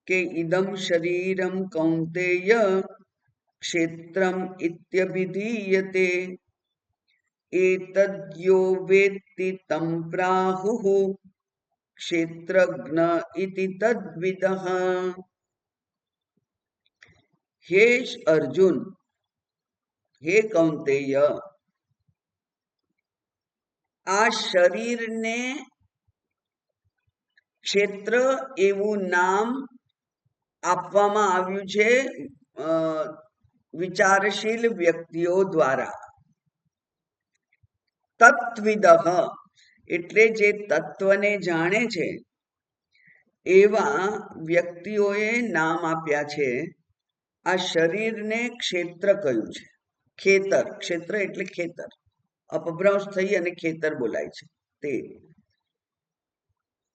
કે ઇદમ શરીરમ કૌંતેય ક્ષેત્રમ ઇત્યભિધીયતે એતદ્યો વેત્તિ તં પ્રાહુઃ ક્ષેત્રજ્ઞ ઇતિ તદ્વિદઃ. હે અર્જુન, હે કૌંતેય, આ શરીરને ક્ષેત્ર એવું નામ આપવામાં આવ્યું છે વિચારશીલ વ્યક્તિઓ દ્વારા. તત્વિદઃ એટલે જે તત્વને જાણે છે એવા વ્યક્તિઓએ નામ આપ્યા છે. આ શરીરને ક્ષેત્ર કહ્યું છે. ખેતર, ક્ષેત્ર એટલે ખેતર, અપભ્રંશ થઈ અને ખેતર બોલાય છે તે.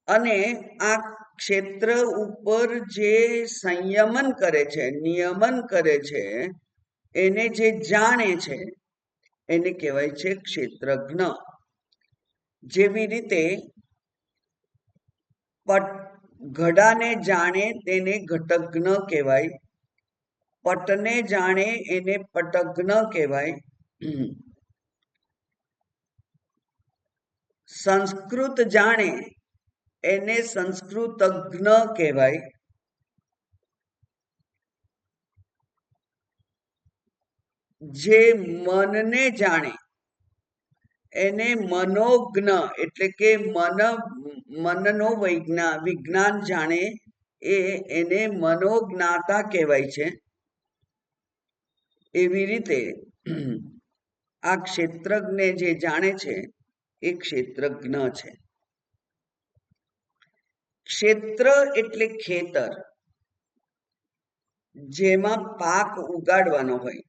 અને આ ક્ષેત્ર ઉપર જે સંયમન કરે છે, નિયમન કરે છે, એને જે જાણે છે એને કહેવાય છે ક્ષેત્રજ્ઞ. જેવી રીતે ઘડાને જાણે તેને ઘટજ્ઞ કહેવાય, પટને જાણે એને પટજ્ઞ કહેવાય, સંસ્કૃત જાણે એને સંસ્કૃતજ્ઞ કહેવાય, જે મનને જાણે એને મનોજ્ઞ એટલે કે મનનો વિજ્ઞાન જાણે એને મનોજ્ઞાતા કહેવાય છે. એવી રીતે આ ક્ષેત્રજ્ઞને જે જાણે છે એ ક્ષેત્રજ્ઞ છે. ક્ષેત્ર એટલે ખેતર, જેમાં પાક ઉગાડવાનો હોય,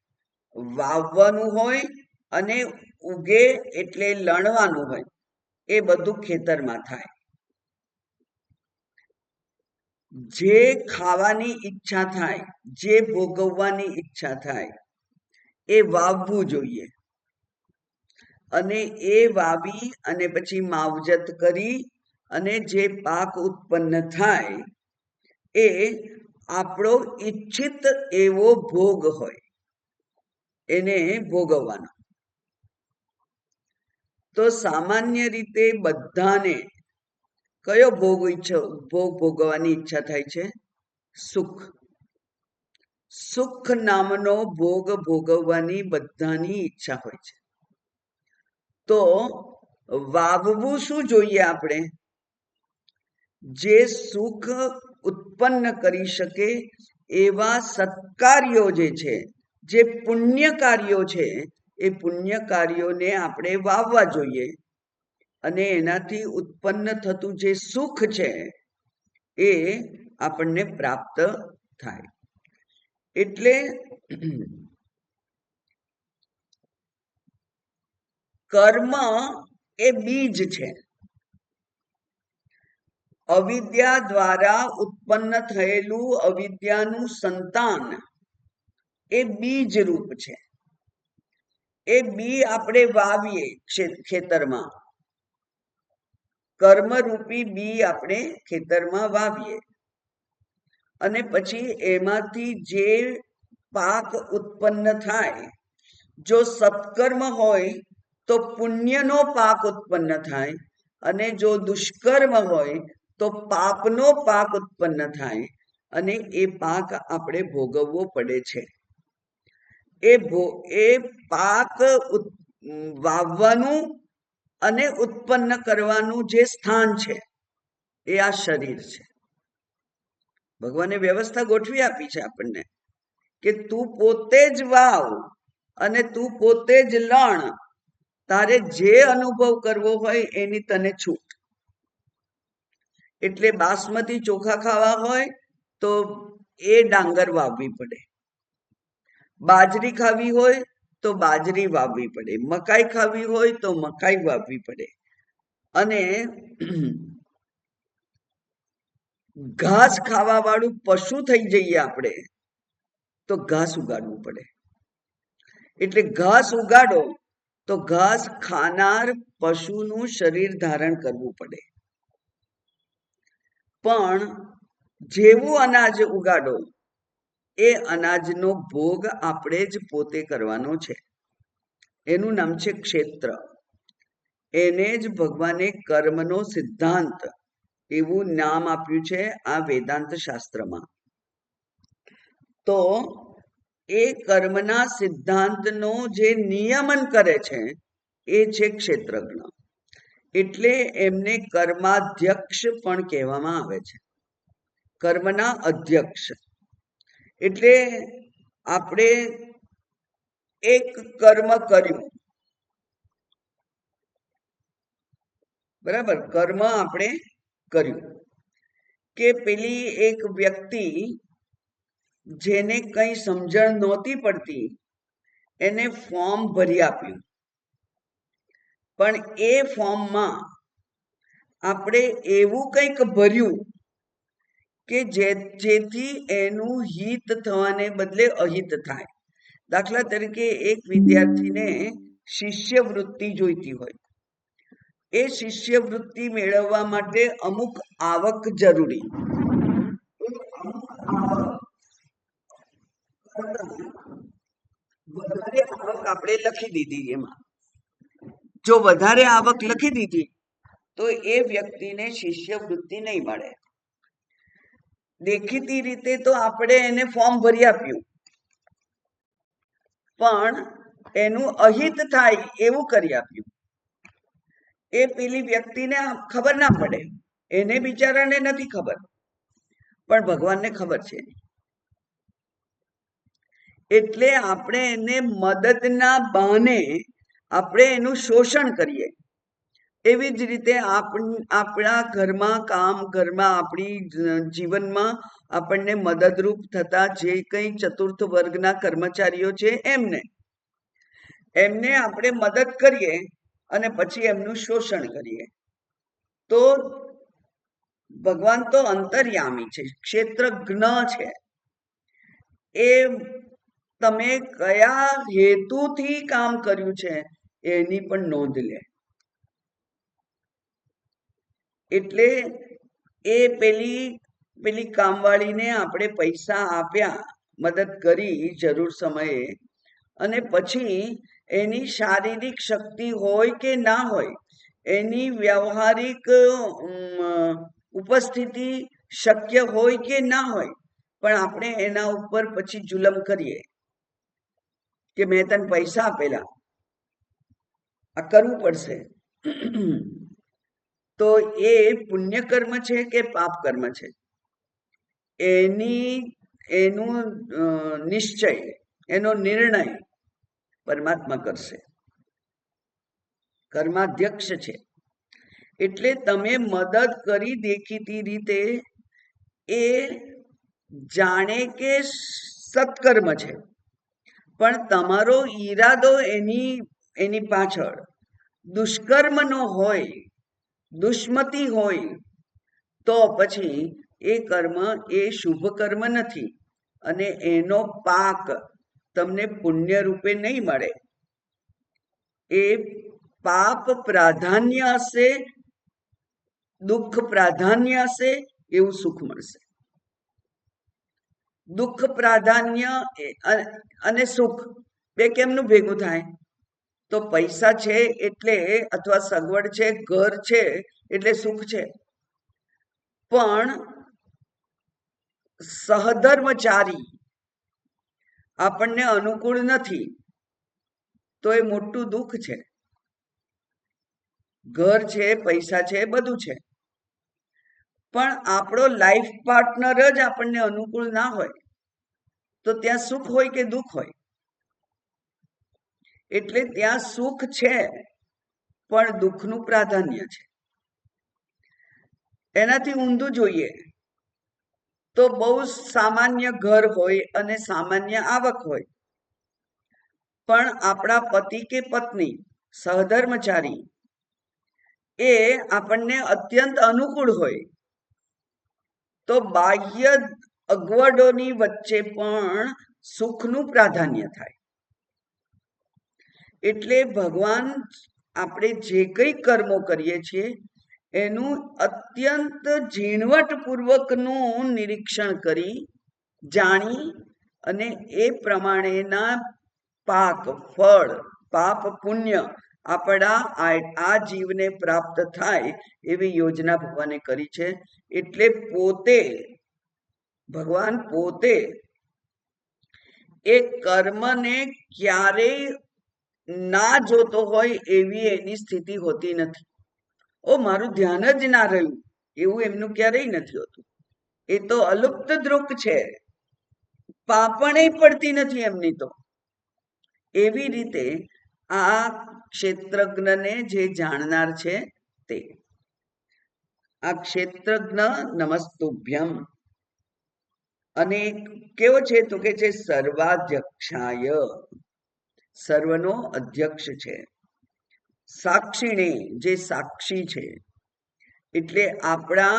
વાવવાનું હોય અને ઉગે એટલે લણવાનું હોય. એ બધું ખેતરમાં થાય. જે ખાવાની ઈચ્છા થાય, જે ભોગવવાની ઈચ્છા થાય એ વાવવું જોઈએ. અને એ વાવી અને પછી માવજત કરી અને જે પાક ઉત્પન્ન થાય એ આપણો ઈચ્છિત એવો ભોગ હોય, એને ભોગવવાનો. તો સામાન્ય રીતે બધાને કયો ભોગ ભોગવવાની ઈચ્છા થાય છે? સુખ. સુખ નામનો ભોગ ભોગવવાની બધાની ઈચ્છા હોય છે. તો વાવવું શું જોઈએ આપણે? જે સુખ ઉત્પન્ન કરી શકે એવા સત્કાર્યો જે છે, જે પુણ્ય કાર્યો છે, એ પુણ્ય કાર્યોને આપણે વાવવા જોઈએ. અને એનાથી ઉત્પન્ન થતું જે સુખ છે એ આપણને પ્રાપ્ત થાય. એટલે કર્મ એ બીજ છે. અવિદ્યા દ્વારા ઉત્પન્ન થયેલું અવિદ્યાનું સંતાન એ બીજ રૂપ છે. એ બી આપણે વાવીએ ખેતરમાં, કર્મરૂપી બી આપણે ખેતરમાં વાવીએ. અને પછી એમાંથી જે પાક ઉત્પન્ન થાય, જો સત્કર્મ હોય તો પુણ્યનો પાક ઉત્પન્ન થાય, અને જો દુષ્કર્મ હોય તો પાપનો પાક ઉત્પન્ન થાય, અને એ પાક આપણે ભોગવવો પડે છે. એ પાક વાવવાનું અને ઉત્પન્ન કરવાનું જે સ્થાન છે એ આ શરીર છે. ભગવાને વ્યવસ્થા ગોઠવી આપી છે આપણને કે તું પોતે જ વાવ અને તું પોતે જ લણ, તારે જે અનુભવ કરવો હોય એની તને છૂટ. એટલે બાસમતી ચોખા ખાવા હોય તો એ ડાંગર વાવવી પડે, બાજરી ખાવી હોય તો બાજરી વાવવી પડે, મકાઈ ખાવી હોય તો મકાઈ વાવવી પડે, અને ઘાસ ખાવા વાળું પશુ થઈ જઈએ આપણે તો ઘાસ ઉગાડવું પડે. એટલે ઘાસ ઉગાડો તો ઘાસ ખાનાર પશુનું શરીર ધારણ કરવું પડે. પણ જેવું અનાજ ઉગાડો એ અનાજનો ભોગ આપણે જ પોતે કરવાનો છે. એનું નામ છે ક્ષેત્ર. એને જ ભગવાને કર્મનો સિદ્ધાંત એવું નામ આપ્યું છે આ વેદાંત શાસ્ત્રમાં. તો એ કર્મના સિદ્ધાંતનો જે નિયમન કરે છે એ છે ક્ષેત્રજ્ઞ. એટલે એમને કર્માધ્યક્ષ પણ કહેવામાં આવે છે, કર્મના અધ્યક્ષ. એટલે આપણે એક કર્મ કર્યું, બરાબર, કર્મ આપણે કર્યું કે પેલી એક વ્યક્તિ જેને કંઈ સમજણ નહોતી પડતી એને ફોર્મ ભરી આપ્યું, પણ એ ફોર્મમાં આપણે એવું કંઈક ભર્યું કે જેથી એનું હિત થવાને બદલે અહિત થાય. દાખલા તરીકે એક વિદ્યાર્થીને શિષ્યવૃત્તિ જોઈતી હોય, એ શિષ્યવૃત્તિ મેળવવા માટે અમુક આવક જરૂરી. વધારે આવક આપણે લખી દીધી, એમાં જો વધારે આવક લખી દીધી તો એ વ્યક્તિને શિષ્યવૃત્તિ નહીં મળે. દેખીતી રીતે તો આપણે એને ફોર્મ ભરી આપ્યું, પણ એનું અહિત થાય એવું કરી આપ્યું. એ પેલી વ્યક્તિને ખબર ના પડે, એને બિચારાને નથી ખબર, પણ ભગવાનને ખબર છે. એટલે આપણે એને મદદના બહાને આપણે એનું શોષણ કરીએ. એવી જ રીતે આપણા ઘરમાં આપણી જીવનમાં આપણને મદદરૂપ થતા જે કંઈ ચતુર્થ વર્ગના કર્મચારીઓ છે એમને આપણે મદદ કરીએ અને પછી એમનું શોષણ કરીએ. તો ભગવાન તો અંતર્યામી છે, ક્ષેત્રજ્ઞ છે. એ તમે કયા હેતુથી કામ કર્યું છે એની પણ નોંધ લે. એટલે એ પેલી કામવાળીને આપણે પૈસા આપ્યા, મદદ કરી જરૂર સમયે, અને પછી એની શારીરિક શક્તિ હોય કે ના હોય, એની વ્યવહારિક ઉપસ્થિતિ શક્ય હોય કે ના હોય, પણ આપણે એના ઉપર પછી જુલમ કરીએ કે મેં તને પૈસા આપેલા, આ કરવું પડશે. તો એ પુણ્ય કર્મ છે કે પાપ કર્મ છે એનું નિશ્ચય, એનો નિર્ણય પરમાત્મા કરશે, કર્માધ્યક્ષ છે. એટલે તમે મદદ કરી દેખીતી રીતે, એ જાણે કે સત્કર્મ છે, પણ તમારો ઈરાદો એની પાછળ દુષ્કર્મનો હોય, દુષ્મતી હોય, તો પછી એ કર્મ એ શુભ કર્મ નથી, અને એનો પાક તમને પુણ્ય રૂપે નહીં મળે. એ પાપ પ્રાધાન્ય હશે, દુઃખ પ્રાધાન્ય હશે, એવું સુખ મળશે. દુઃખ પ્રાધાન્ય અને સુખ બે કેમનું ભેગું થાય? તો પૈસા છે એટલે, અથવા સગવડ છે, ઘર છે એટલે સુખ છે. પણ સહધર્મચારી આપણને અનુકૂળ નથી તો એ મોટું દુઃખ છે. ઘર છે, પૈસા છે, બધું છે, પણ આપણો લાઈફ પાર્ટનર જ આપણને અનુકૂળ ના હોય તો ત્યાં સુખ હોય કે દુઃખ હોય? એટલે ત્યાં સુખ છે પણ દુઃખનું પ્રાધાન્ય છે. એનાથી ઊંધું જોઈએ તો બહુ સામાન્ય ઘર હોય અને સામાન્ય આવક હોય, પણ આપણા પતિ કે પત્ની સહધર્મચારી એ આપણને અત્યંત અનુકૂળ હોય તો બાહ્ય અગવડોની વચ્ચે પણ સુખનું પ્રાધાન્ય થાય. એટલે ભગવાન આપણે જે કંઈ કર્મો કરીએ છીએ એનું અત્યંત ઝીણવટપૂર્વકનું નિરીક્ષણ કરી, જાણી અને એ પ્રમાણેના પાક, ફળ, પાપ, પુણ્ય આપણા આ જીવને પ્રાપ્ત થાય એવી યોજના ભગવાને કરી છે. એટલે ભગવાન પોતે એ કર્મને ક્યારેય ના જોતો હોય એવી એની સ્થિતિ હોતી નથી. મારું ધ્યાન જ ના રહ્યું એવું એમનું ક્યારેય નથી હોતું. એ તો અલુપ્ત દૃક છે, પાપણે પડતી નથી એમની તો. એવી રીતે આ ક્ષેત્રજ્ઞને જે જાણનાર છે તે. આ ક્ષેત્રજ્ઞ નમસ્તુભ્યમ. અને કેવો છે તો કે છે સર્વાધ્યક્ષાય, સર્વનો અધ્યક્ષ છે. સાક્ષીણે, જે સાક્ષી છે, એટલે આપણા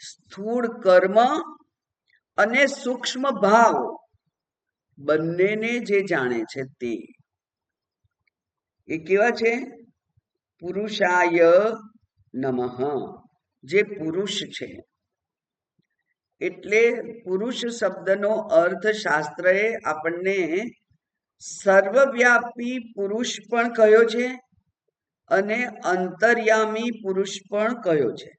સ્થૂળ કર્મ અને સૂક્ષ્મ ભાવ બંનેને જે જાણે છે તે. એ કેવા છે? પુરુષાય નમઃ, જે પુરુષ છે. એટલે પુરુષ શબ્દનો અર્થ શાસ્ત્રએ આપણને સર્વવ્યાપી પુરુષ પણ કહ્યો છે અને અંતર્યામી પુરુષ પણ કહ્યો છે.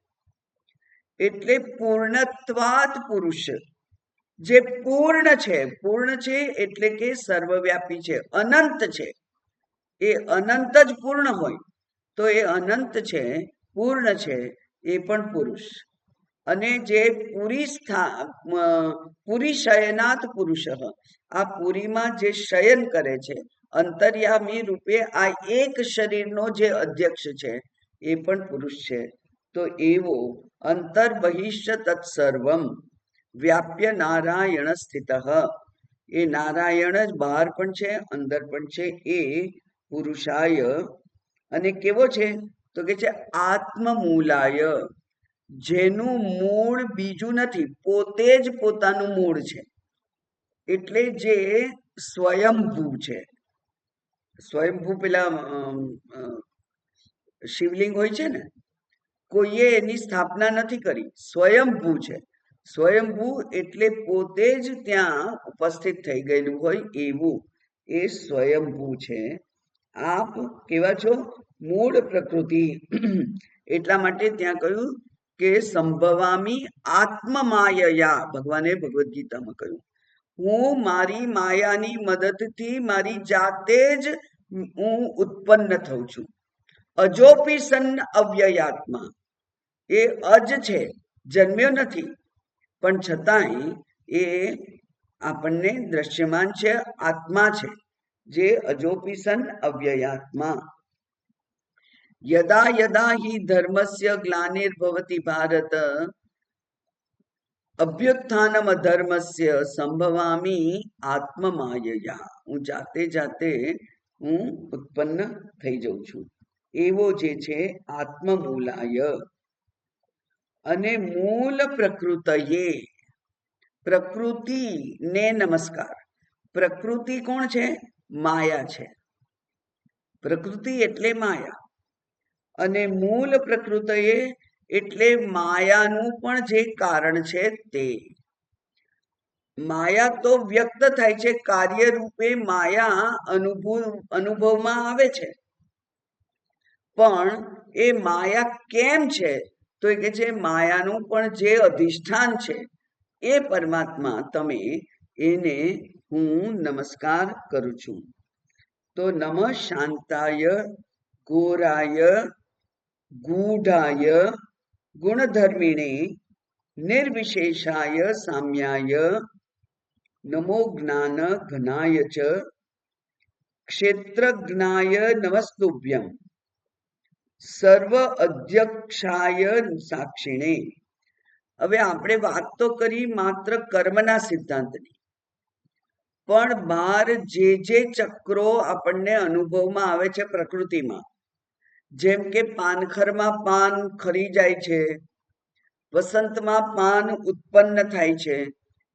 એટલે પૂર્ણત્વાદ પુરુષ, જે પૂર્ણ છે એટલે કે સર્વવ્યાપી છે, અનંત છે. એ અનંત જ પૂર્ણ હોય તો એ અનંત છે, પૂર્ણ છે, એ પણ પુરુષ. અને જે પુરી શયનાથ પુરુષ, આ પુરીમાં જે શયન કરે છે, અંતર્યામી રૂપે આ એક શરીરનો જે અધ્યક્ષ છે એ પણ પુરુષ છે. તો એવો અંતર બહિષ્ટ તત્સર્વમ વ્યાપ્ય નારાયણ સ્થિત, એ નારાયણ જ બહાર પણ છે, અંદર પણ છે. એ પુરુષાય, અને કેવો છે તો કે છે આત્મમૂલાય, જેનું મૂળ બીજું નથી, પોતે જ પોતાનું મૂળ છે. એટલે જે સ્વયંભૂ છે. સ્વયંભૂ પેલા શિવલિંગ હોય છે ને, કોઈએ એની સ્થાપના નથી કરી, સ્વયંભૂ છે. સ્વયંભૂ એટલે પોતે જ ત્યાં ઉપસ્થિત થઈ ગયેલું હોય એવું એ સ્વયંભૂ છે. આપ કેવા છો? મૂળ પ્રકૃતિ. એટલા માટે ત્યાં કહ્યું કે સંભવામી આત્મમાયયા, ભગવાને ભગવદ્ ગીતામાં કહ્યું, હું મારી માયાની મદદથી મારી જાતે જ હું ઉત્પન્ન થઉં છું. અજોપી સન્ન અવ્યયાત્મા, એ અજ છે, જન્મ્યો નથી, પણ છતાંય એ આપણને દ્રશ્યમાન છે, આત્મા છે, જે અજોપી સન્ન અવ્યયાત્મા. યદા યદા હિ ધર્મસ્ય ગ્લાનિર્ભવતિ ભારત અભ્યુત્થાનમ અધર્મસ્ય સંભવામી આત્મમાયયા, હું જાતે હું ઉત્પન્ન થઈ જાઉં છું. એવો જે છે આત્મમૂલાય. અને મૂળ પ્રકૃતયે, પ્રકૃતિને નમસ્કાર. પ્રકૃતિ કોણ છે? માયા છે. પ્રકૃતિ એટલે માયા. અને મૂળ પ્રકૃતયે એટલે માયાનું પણ જે કારણ છે તે. માયા તો વ્યક્ત થાય છે, કાર્ય રૂપે માયા અનુભવમાં આવે છે, પણ એ માયા કેમ છે તો એ કે છે માયાનું પણ જે અધિષ્ઠાન છે એ પરમાત્મા તમે, એને હું નમસ્કાર કરું છું. તો નમઃ શાંતાય ઘોરાય ગૂઢાય ગુણધર્મિણે નિર્વિશેષાય સામ્યાય નમો જ્ઞાન ઘનાય ચ ક્ષેત્રજ્ઞાય નમસ્તુભ્યમ સર્વ અધ્યક્ષાય સાક્ષિણે. હવે આપણે વાત તો કરી માત્ર કર્મના સિદ્ધાંતની, પણ બહાર જે ચક્રો આપણને અનુભવમાં આવે છે પ્રકૃતિમાં, જેમ કે પાનખરમાં પાન ખરી જાય છે, વસંતમાં પાન ઉત્પન્ન થાય છે,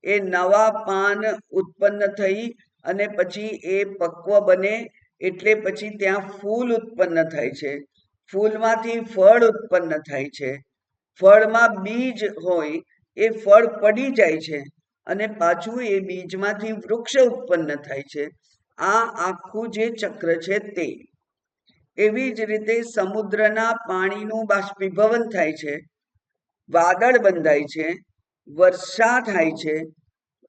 એ નવા પાન ઉત્પન્ન થઈ અને પછી એ પક્વ બને એટલે પછી ત્યાં ફૂલ ઉત્પન્ન થાય છે, ફૂલમાંથી ફળ ઉત્પન્ન થાય છે, ફળમાં બીજ હોય એ ફળ પડી જાય છે અને પાછું એ બીજમાંથી વૃક્ષ ઉત્પન્ન થાય છે. આ આખું જે ચક્ર છે તે. એવી જ રીતે સમુદ્રના પાણીનું બાષ્પીભવન થાય છે, વાદળ બંધાય છે, વર્ષા થાય છે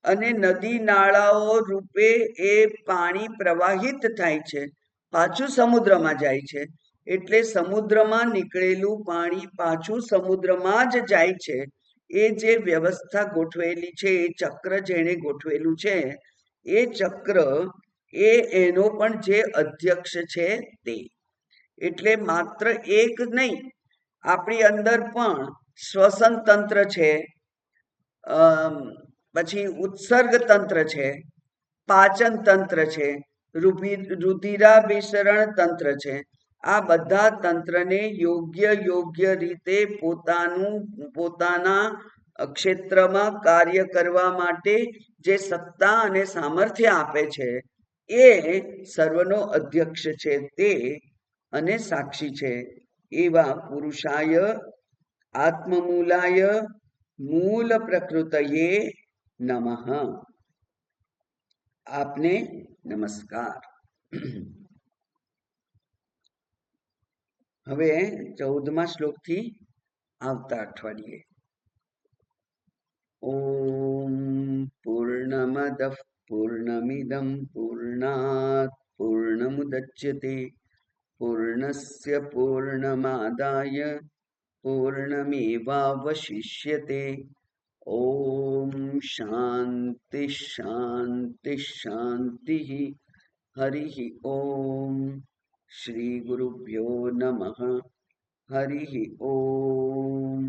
અને નદી નાળાઓ રૂપે એ પાણી પ્રવાહિત થાય છે, પાછું સમુદ્રમાં જાય છે. એટલે સમુદ્રમાં નીકળેલું પાણી પાછું સમુદ્રમાં જ જાય છે. એ જે વ્યવસ્થા ગોઠવેલી છે, એ ચક્ર જેણે ગોઠવેલું છે, એ ચક્ર એનો પણ જે અધ્યક્ષ છે તે. એટલે માત્ર એક નહીં, આપણી અંદર પણ શ્વસન તંત્ર છે, પછી ઉત્સર્ગ તંત્ર છે, પાચન તંત્ર છે, રુધિરાભિસરણ તંત્ર છે. આ બધા તંત્રને યોગ્ય રીતે પોતાના ક્ષેત્રમાં કાર્ય કરવા માટે જે સત્તા અને સામર્થ્ય આપે છે, એ સર્વનો અધ્યક્ષ છે તે અને સાક્ષી છે. એવા પુરુષાય આત્મમૂલાય મૂલ પ્રકૃતયે નમઃ. આપને નમસ્કાર. હવે 14મા શ્લોકથી આવતા અઠવાડિયે. ઓમ પૂર્ણમદ પૂર્ણમિદમ પૂર્ણાત પૂર્ણમુદચ્યતે પૂર્ણસ્ય પૂર્ણમાદાય પૂર્ણમેવાવશિષ્યતે. ઓમ શાંતિ શાંતિ શાંતિ. હરિ ઓમ. શ્રી ગુરુભ્યો નમઃ. હરિ ઓમ.